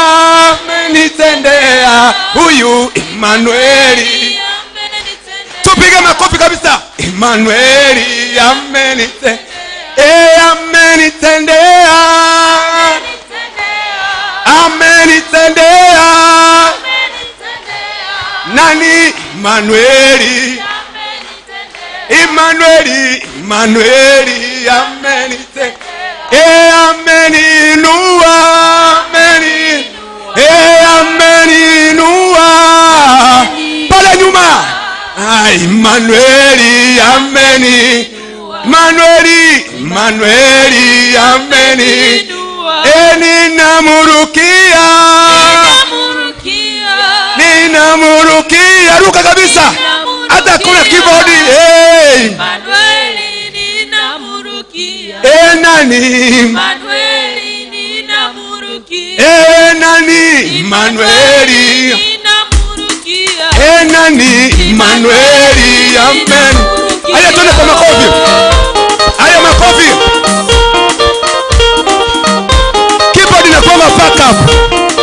Amenitendea. Huyu Emmanueli. Tupige makofi kabisa. Emmanueli amenitendea. Amenitendea. Amenitendea. Nani? Emmanueli. Emmanueli. Emmanueli amenitendea. Ameninua. Ameninua. Pale nyuma. Emmanueli ameni. Emmanueli ameni. Ninamurukia. Ruka kabisa. Hata kuna keyboard. Emmanueli ninamurukia. Nani? Emmanueli ninamurukia. Nani? Emmanueli ninamurukia. Nani? Emmanueli amen. Haya tuende kwa makofi. Haya makofi. Keyboard na kwa backup.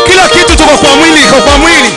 Kila kitu tuko kwa mwili, iko kwa mwili.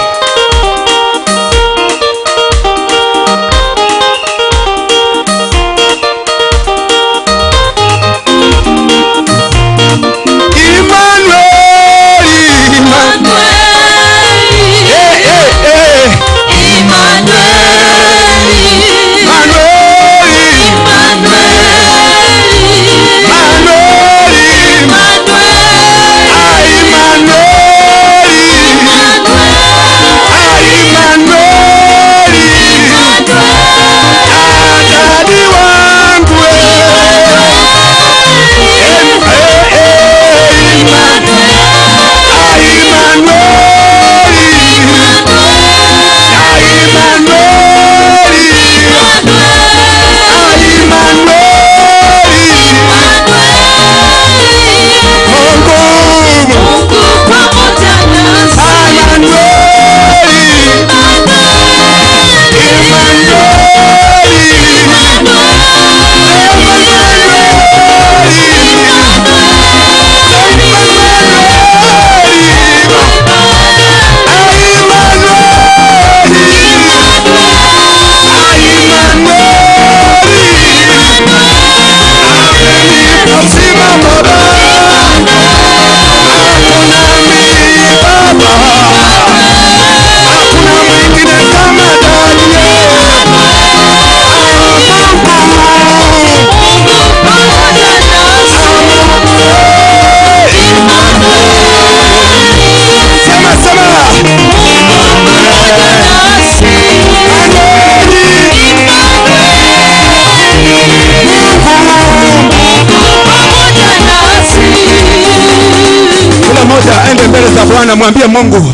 Bwana mwambie Mungu,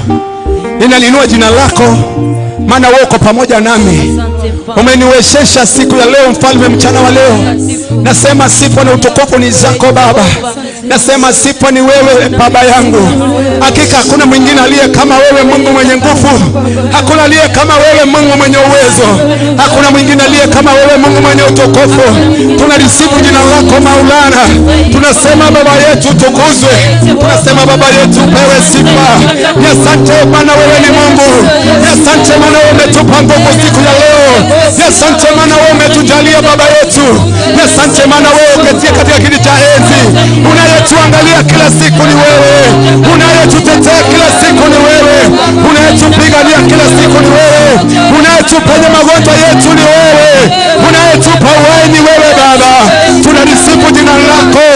ninalinua jina lako maana wewe uko pamoja nami. Umeniwezesha siku ya leo mfalme, mchana wa leo. Nasema sifa na utukufu ni zako Baba. Nasema sifa ni wewe Baba yangu. Hakika hakuna mwingine aliye kama wewe Mungu mwenye nguvu. Hakuna aliye kama wewe Mungu mwenye uwezo. Hakuna mwingine aliye kama wewe Mungu mwenye utukufu. Tunalisifu jina lako Maulana. Tunasema Baba yetu tukuzwe. Tunasema Baba yetu pewe sifa. Asante maana wewe ni Mungu. Asante maana wewe umetupa nguvu siku ya leo. Asante maana wewe umetujalia Baba yetu. Asante maana wewe uketia katika kiti cha enzi. Unayetuangalia kila siku ni wewe. Unayetutetea kila siku ni wewe. Unayetupigania kila siku ni wewe. Unayetuponya magonjwa yetu ni wewe. Unayetupa uhai ni wewe Baba. Tunalisifu jina lako.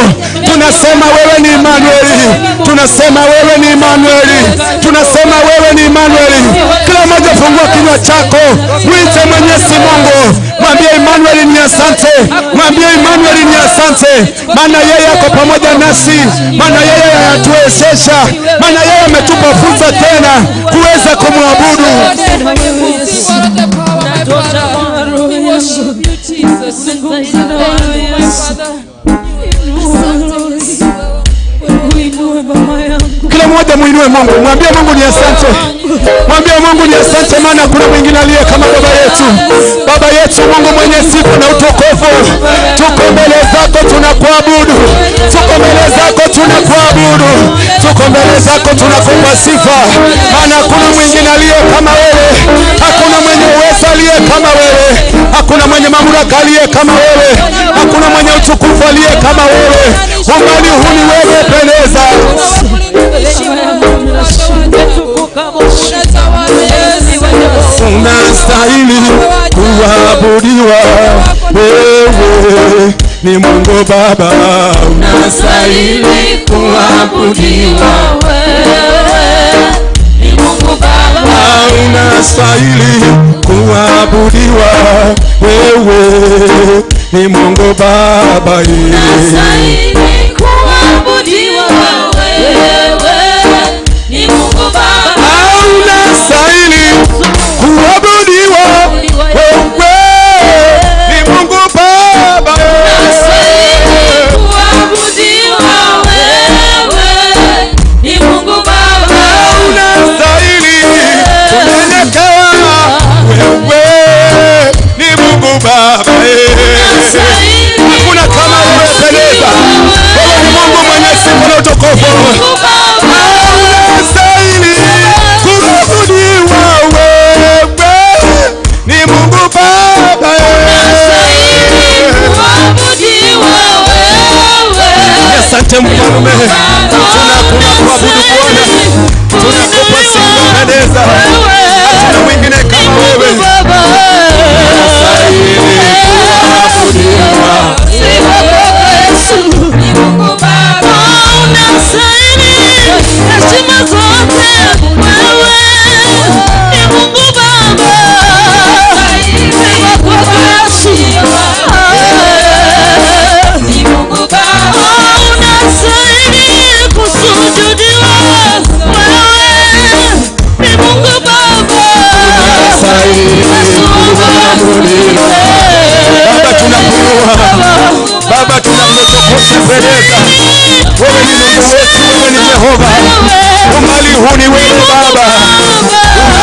Tunasema wewe ni Emmanueli. Tunasema wewe ni Emmanueli. Tunasema wewe ni Emmanueli. Kila mmoja fungua kinywa chako. Mwite Mwenyezi Mungu. Mwambie Emmanueli ni asante. Mwambie Emmanueli ni asante. Maana yeye ako pamoja nasi. Maana yeye anatuwezesha. Maana yeye ametupa fursa tena kuweza kumwabudu. Kila mmoja muinue Mungu. Mwambie Mungu ni asante. Mwambie Mungu ni asante, maana kuna mwingine aliye kama baba yetu. Baba yetu Mungu mwenye sifa na utukufu, tuko mbele zako tunakuabudu. Tuko mbele zako tunakuabudu. Tuko mbele zako tunakupa sifa. Maana hakuna mwingine aliye kama wewe. Hakuna mwenye uwezo aliye kama wewe. Hakuna mwenye mamlaka aliye kama wewe. Hakuna mwenye utukufu aliye kama wewe. Umbali huu ni wewe pendeza. Unastahili kuabudiwa, wewe ni Mungu Baba. Unastahili kuabudiwa, wewe ni Mungu Baba. Unastahili kuabudiwa, wewe ni Mungu Baba. Unastahili kuabudiwa, wewe ni Mungu Baba. Unastahili kuabudiwa, wewe ni Mungu Baba. Unastahili kuabudiwa, wewe ni Mungu Baba. Unastahili kunyenyekewa, wewe ni Mungu Baba. Hakuna kama wewe pendeza. Wewe ni Mungu mwenye sifa na utukufu. Unastahili kuabudiwa, wewe ni Mungu Baba. Asante Mfalme, tunakuabudu Bwana, tunakupa sifa pendeza. Hakuna mwingine kama wewe. Unastahili kuabudiwa, ni Mungu Baba. Unastahili heshima zote, wewe ni Mungu Baba. Sifa kwako Yesu, ni Mungu Baba. Unastahili kusujudiwa, wewe ni Mungu Baba. unastahili kuabudiwa. Baba tunakuinua, Baba tunakutukuza pendeza. Wewe ni Mungu wetu, wewe ni Jehova. Umbali huu ni wewe Baba.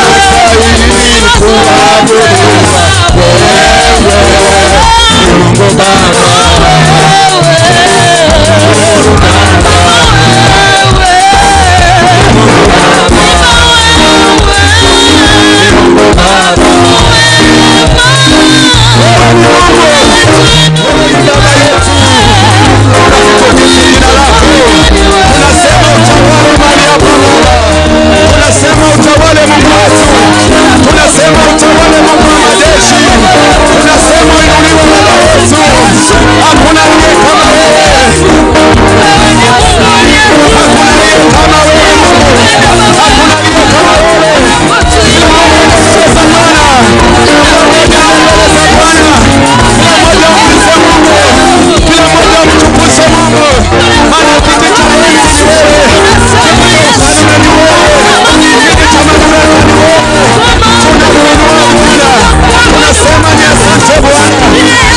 Unastahili kuabudiwa, wewe ni Mungu Baba. Tunasema utawale Mungu wetu. Tunasema utawale Mungu wa majeshi. Tunasema inuliwe Baba wetu. Hakuna aliye kama wewe. Hakuna aliye kama wewe Mungu. Hakuna aliye kama wewe. Kila mmoja anacheza Bwana. Kila mmoja anacheza Bwana. Kila mmoja amsifu Mungu. Kila mmoja amtukuze Mungu. Maana kiti cha enzi ni wewe. Kiti cha ufalme ni wewe. Kiti cha mamlaka ni wewe. Tunakuinua Bwana. Tunasema ni asante Bwana.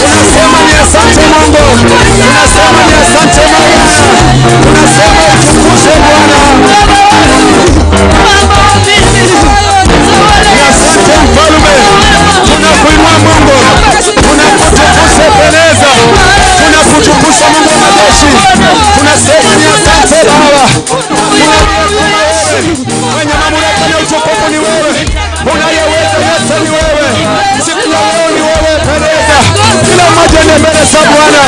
Tunasema ni asante Mungu. Tunasema ni asante Baba. Tunasema utukuze Bwana. Ni asante Mfalme. Tunakuinua Mungu. Tunakutukuza pendeza. Tunakutukuza Mungu wa majeshi. Tunasema ni asante Baba. Mwenye mamlaka na utukufu ni wewe. Unayeweza yote ni wewe. Siku ya leo ni wewe pendeza. Kila mmoja ni mbele za Bwana.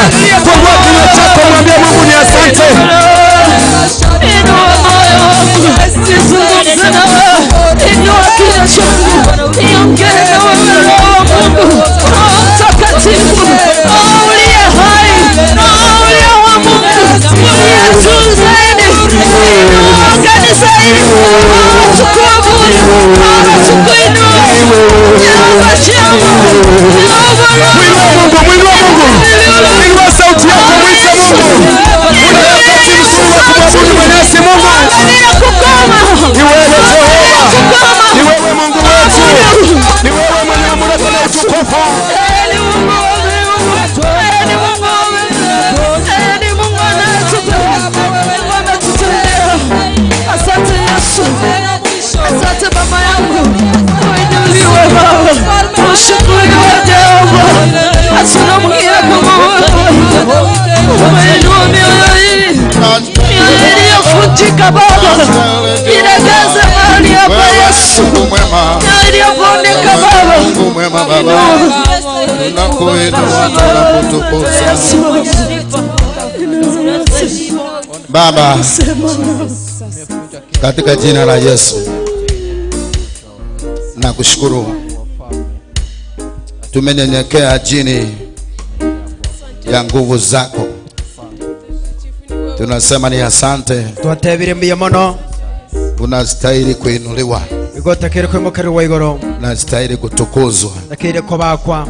Fungua kinywa chako, mwambie Mungu ni asante. Inua moyo wangu, nizungumze na wewe. Inua kinywa changu, niongee na wewe Roho wa Mungu. Roho Mtakatifu, Roho uliye hai, Roho uliye wa Mungu, uliye juu zaidi. Inua kanisa hili, Roho tukuabudu, Roho tukuinue. Jehova Shammah, Jehova Mwinua Mungu, mwinua Mungu. Inua sauti yako, mwite Mungu. Una wakati mzuri wa kumwabudu Mwenyezi Mungu. Ni wewe Jehova. Ni wewe Mungu wetu. Ni wewe mwenye mamlaka na utukufu. Asante Yesu. Nilegeze mahali hapa Yesu. Na iliyobondeka Baba. Mungu mwema Baba. Tunakuinua na kutukuza. Baba, katika jina la Yesu nakushukuru, tumenyenyekea chini ya nguvu zako. Tunasema ni asante, twatebire mbiya mono, unastahili kuinuliwa, igotakire kwimukirwa igoro, unastahili kutukuzwa. takire kobakwa,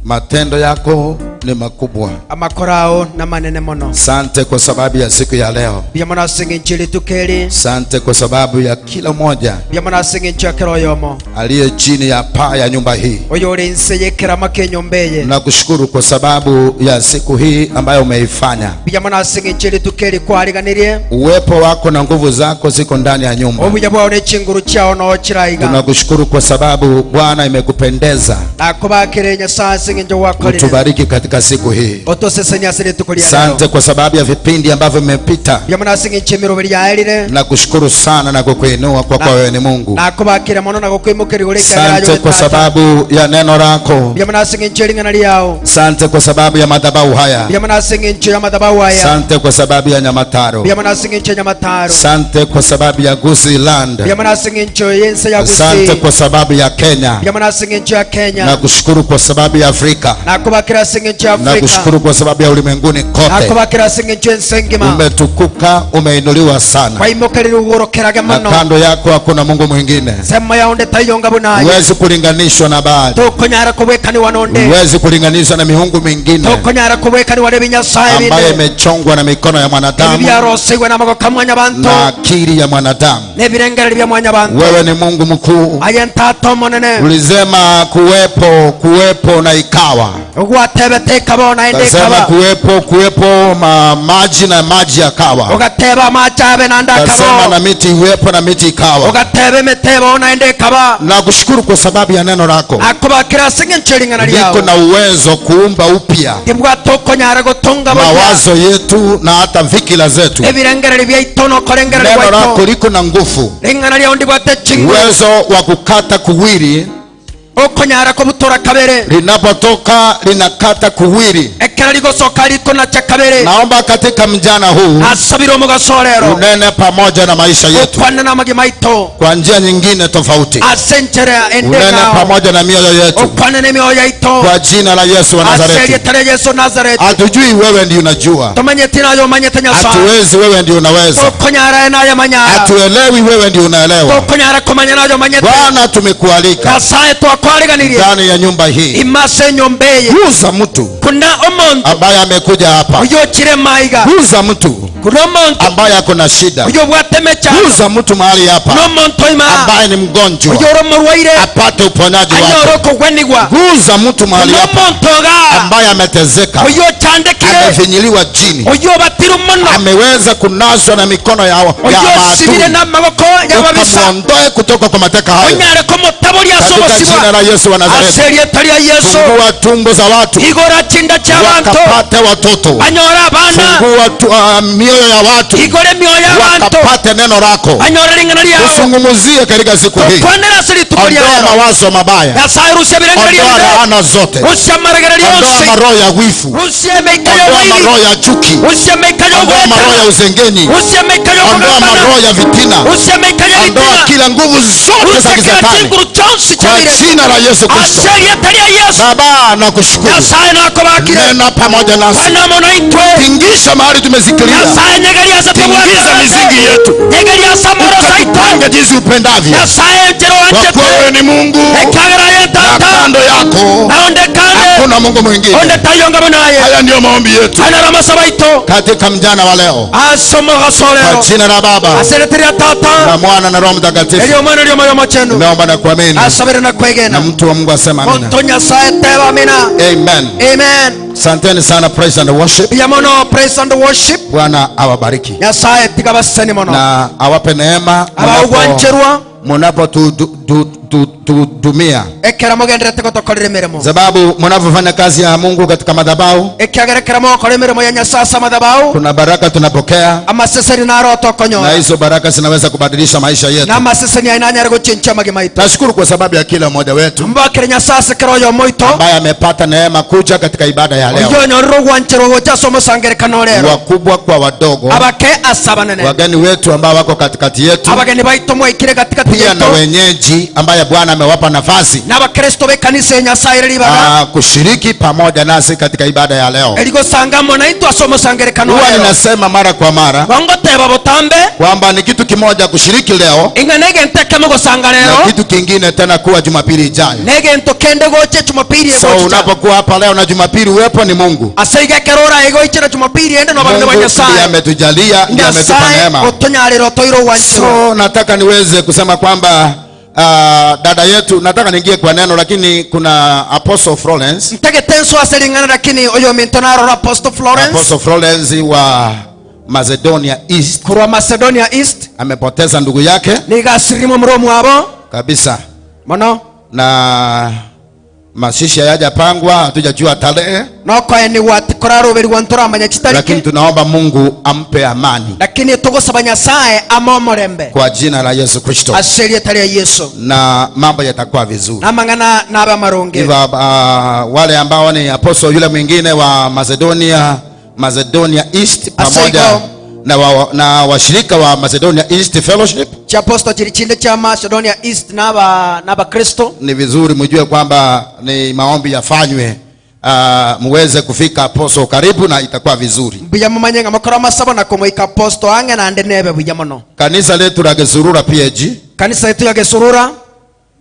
matendo yako ni makubwa. amakorao na manene mono. Asante kwa sababu ya siku ya leo. Biya mono asingi nchili tukeri. Asante kwa sababu ya kila mmoja Biya mono asingi nchakero yomo, aliye chini ya paa ya nyumba hii. oyo uri nse yekera makenyo mbeye. Nakushukuru kwa sababu ya siku hii ambayo umeifanya. Biya mono asingi nchili tukeri kwariganirie. Uwepo wako na nguvu zako ziko ndani ya nyumba. Obuya bwao ne chinguru chao no chiraiga. Tunakushukuru kwa sababu Bwana imekupendeza. Nakobakire Nyasaye asingi njo wakorire. Utubariki katika siku hii. Otosesenya siri tukulia. Asante kwa sababu ya vipindi ambavyo vimepita. Biya mono asingi nchimiro bili yaelire. Nakushukuru sana na kukuinua kwa wewe ni Mungu. Nakobakire mono na kukwimukira ureka yayo. Asante kwa sababu ya neno lako. Biya mono asingi nchili ngana liyao. Asante kwa sababu ya madhabahu haya. Biya mono asingi nchili ya madhabahu haya. Asante kwa sababu ya Nyamataro. Biya mono asingi nchili ya Nyamataro. Asante kwa sababu ya Gusii Land. Biya mono asingi nchili yense ya Gusii. Asante kwa sababu ya Kenya. Biya mono asingi nchili ya Kenya. Nakushukuru kwa sababu ya Afrika. Nakobakira asingi nchili ya Afrika. Nakushukuru kwa sababu ya ulimwenguni kote. Nakobakira asingi nchili nsengima. Umetukuka, umeinuliwa sana. Kwa imokeri uworokerage Na mono. kando yako hakuna Mungu mwingine. Sema yaonde tayonga bunaye. Huwezi kulinganishwa na Baali. Tokonyara kubwekani wanonde. Huwezi kulinganishwa na miungu mingine Tokonyara kubwekani wale Nyasaye binde. ambayo imechongwa na mikono ya mwanadamu Byarosegwe n'amagoko mwanya bantu. na akili ya mwanadamu. Nebirengere bya mwanya bantu. Wewe ni Mungu mkuu. Ayentato monene. Ulisema kuwepo na ikawa. Ugwatebeteka bona ende Kasema kaba. kuwepo maji na maji yakawa. Ugateba machabe na ndakabo. Kasema na miti iwepo na miti ikawa. Ugatebe metebo na ende kaba. Nakushukuru kwa sababu ya neno lako. Akobakira singe nchilingana lyawo. Liko na uwezo kuumba upya Tibwa tokonyara gotonga bona. mawazo yetu na hata fikira zetu. Ebirengere bya itono korengere Neno bwa lako ito. liko na nguvu, Lingana lya undi bwate chingu. uwezo wa kukata kuwili. Okonyara ko butora kabere. Linapotoka linakata kuwili. Ekera ligosoka liko na chakabere. Naomba katika mjana huu Asabiro mugasorero. unene pamoja na maisha yetu Okwana na magimaito. kwa njia nyingine tofauti. Asentere ende Unene nao. pamoja na mioyo yetu Okwana ne mioyo ito. kwa jina la Yesu wa Aserie Nazareti. tere Yesu Nazareti. Hatujui, wewe ndio unajua. Tomanye tina yo manye tenya sa. Hatuwezi, wewe ndio unaweza. Okonyara na ya manyara. Hatuelewi, wewe ndio unaelewa. Okonyara komanya na yo manye. Bwana, tumekualika Kasaye to akwariganirie. ndani ya nyumba hii. Imase nyombeye. Guza mtu Kuna omuntu. ambaye amekuja hapa. Uyo chire maiga. Guza mtu Kuna omuntu. ambaye ako na shida. Uyo bwatemecha. Guza mtu mahali hapa No muntu ima. ambaye ni mgonjwa Uyo romurwaire. apate uponyaji Anyoro wake. kugwenigwa. Guza mtu mahali No hapa muntu ga. ambaye ametezeka, Uyo chandekire. amefinyiliwa chini, Uyo batiru muno. ameweza kunaswa na mikono ya Uyo sibire maadui. na maboko ya babisa. Ukamwondoe kutoka kwa mateka hayo Onyare ko mutaburi katika jina asobosibwa. la Yesu wa Nazareti. Aserie tari ya Yesu. Fungua tumbo za watu Igora chinda chabantu. wakapate watoto. Anyora abana. Fungua mioyo ya watu Igore mioyo y'abantu. wakapate neno lako. Anyora lingana lyawo. Usungumuzie katika siku hii. Tokwanera siri tukuri Ondoa yawo. mawazo mabaya, Yasaye rusya birengera ondoa lyawo. laana zote, Rusya maragara ondoa lyose. maroho ya wifu, Rusya meikayo ondoa wili. maroho ya chuki, Rusya meikayo ondoa maroho ya weta. uzengenyi, Rusya meikayo ondoa kugambana. maroho ya vitina, Rusya meikayo ondoa litina. kila nguvu zote za Rusya kila kishetani chinguru chonsi kwa chabire. jina la Yesu Kristo. Aserie tari ya Yesu. Baba, nakushukuru, Yasaye nakobakire. nena pamoja nasi, Wana mono itwe. tingisha mahali tumezikilia, Yasaye nyegeri asa tingiza misingi yetu, nyegeri asa moro saito. ukatupanga jinsi upendavyo, Yasaye njero kwa wanje kuwa wewe ni Mungu ekagera na yetata. kando yako Naonde kande. hakuna Mungu mwingine. Onde tayonga munaye. Haya ndio maombi yetu Anara masabaito. katika mjana wa leo, Asomo kwa gasolero. jina la Baba Asereteri na tata. Mwana na Roho Mtakatifu. Elio mwana elio moyo mochenu. Naomba na kuamini, Asabire na na kwegena. mtu wa Mungu asema amina. Monto Nyasaye teba amina. Amen. Amen. Asanteni sana, praise and worship. Yamono praise and worship. Bwana awabariki Nyasaye tigabaseni mono. na awape neema Abawwancherwa. munapo kutuhudumia, ekera mugenderete gotokorera emirimo sababu mnavyofanya kazi ya Mungu katika madhabahu, ekiagerekera mugokora emirimo ya Nyasaye madhabahu, kuna baraka tunapokea, amaseseri naroto konyora, na hizo baraka zinaweza kubadilisha maisha yetu. na amaseseri ainanyare guchincha magima itu. Nashukuru kwa sababu ya kila mmoja wetu mbakire Nyasaye keroyo moito ambaye amepata neema kuja katika ibada ya leo, oyo nyorro gwanchero gocha somo sangerekano lero, wakubwa kwa wadogo, abake asabanene, wageni wetu ambao wako katikati yetu, abageni baito mwikire katikati yetu, pia na wenyeji ambaye Bwana amewapa nafasi na bakristo be kanisa ya Nyasaye libaga kushiriki pamoja nasi katika ibada ya leo. eligo sangamo na itu asomo sangerekano Huwa lero. ninasema mara kwa mara Bongo teba botambe kwamba ni kitu kimoja kushiriki leo inganege nteke mugo sanga na lero, kitu kingine tena kuwa Jumapili ijayo. nege ntokende goche Jumapili So ego unapokuwa hapa leo na Jumapili uwepo ni Mungu. asaiga kerora ego ichira Jumapili ende no bande Mungu ndiye banyasaye ametujalia, ndiye ametupa neema. otonyalero toiro wanchiro. So nataka niweze kusema kwamba dada yetu, nataka niingie kwa neno, lakini kuna Apostle Florence, Ntege tenso aselingana lakini oyo mintonaro Apostle Florence, Apostle Florence wa Macedonia East, kurwa Macedonia East, amepoteza ndugu yake nigasirimo muromu abo kabisa, mono na mashishi hayajapangwa, hatujajua tarehe, noko eni wati koraro beri wantora amanya lakini chitariki, tunaomba Mungu ampe amani lakini tugosaba Nyasaye amomorembe kwa jina la Yesu Kristo, asheria tali ya Yesu na mambo yatakuwa vizuri. namangana naba maronge. Hivyo wale ambao ni apostle yule mwingine wa Macedonia East pamoja na washirika wa Macedonia East Fellowship, cha apostle chilichinde cha Macedonia East naba Kristo, ni vizuri mjue kwamba ni maombi yafanywe, muweze kufika apostle karibu na itakuwa vizuri. buya mumanyenga makora masaba na kumwika apostle ange na ande nebe buya mono. Kanisa letu la Gesurura PAG Kanisa yetu ya Gesurura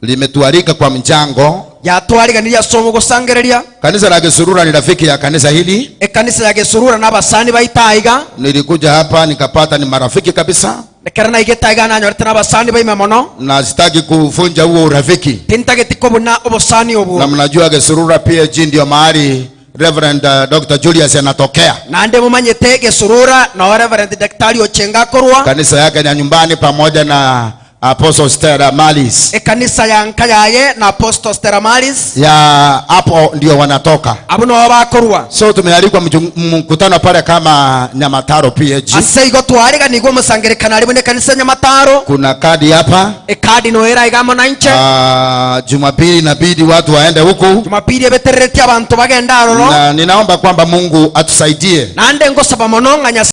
limetualika kwa mchango. yatwaliga niya somo gusangereria. Kanisa la Gesurura ni rafiki ya kanisa hili. Kanisa ya Gesurura n'abasani baitaiga, Nilikuja hapa nikapata ni marafiki kabisa, nekerana igetaiga na nyorte n'abasani baime mono, na sitaki kuvunja huo urafiki. tintageti kobuna obosani obu. Na mnajua Gesurura PAG ndio mahali Reverend Dr. Julius anatokea. Na ande mumanyete Gesurura na Reverend Daktari Ochenga korwa. Kanisa yake ni nyumbani pamoja na Apostle Stella Malis. Kanisa ya Nkayaye na Apostle Stella Malis Ya hapo ndio wanatoka. abuno bakorwa. So tumealikwa mkutano pale kama Nyamataro PAG. Asaigo twaliga nigwo musangerekana ali bune kanisa Nyamataro. Kuna kadi hapa. Kadi no era igamo na nche. Jumapili inabidi watu waende huku. Jumapili betereti abantu bagenda aroro. Na ninaomba kwamba Mungu atusaidie. Na ande ngosaba mono nganya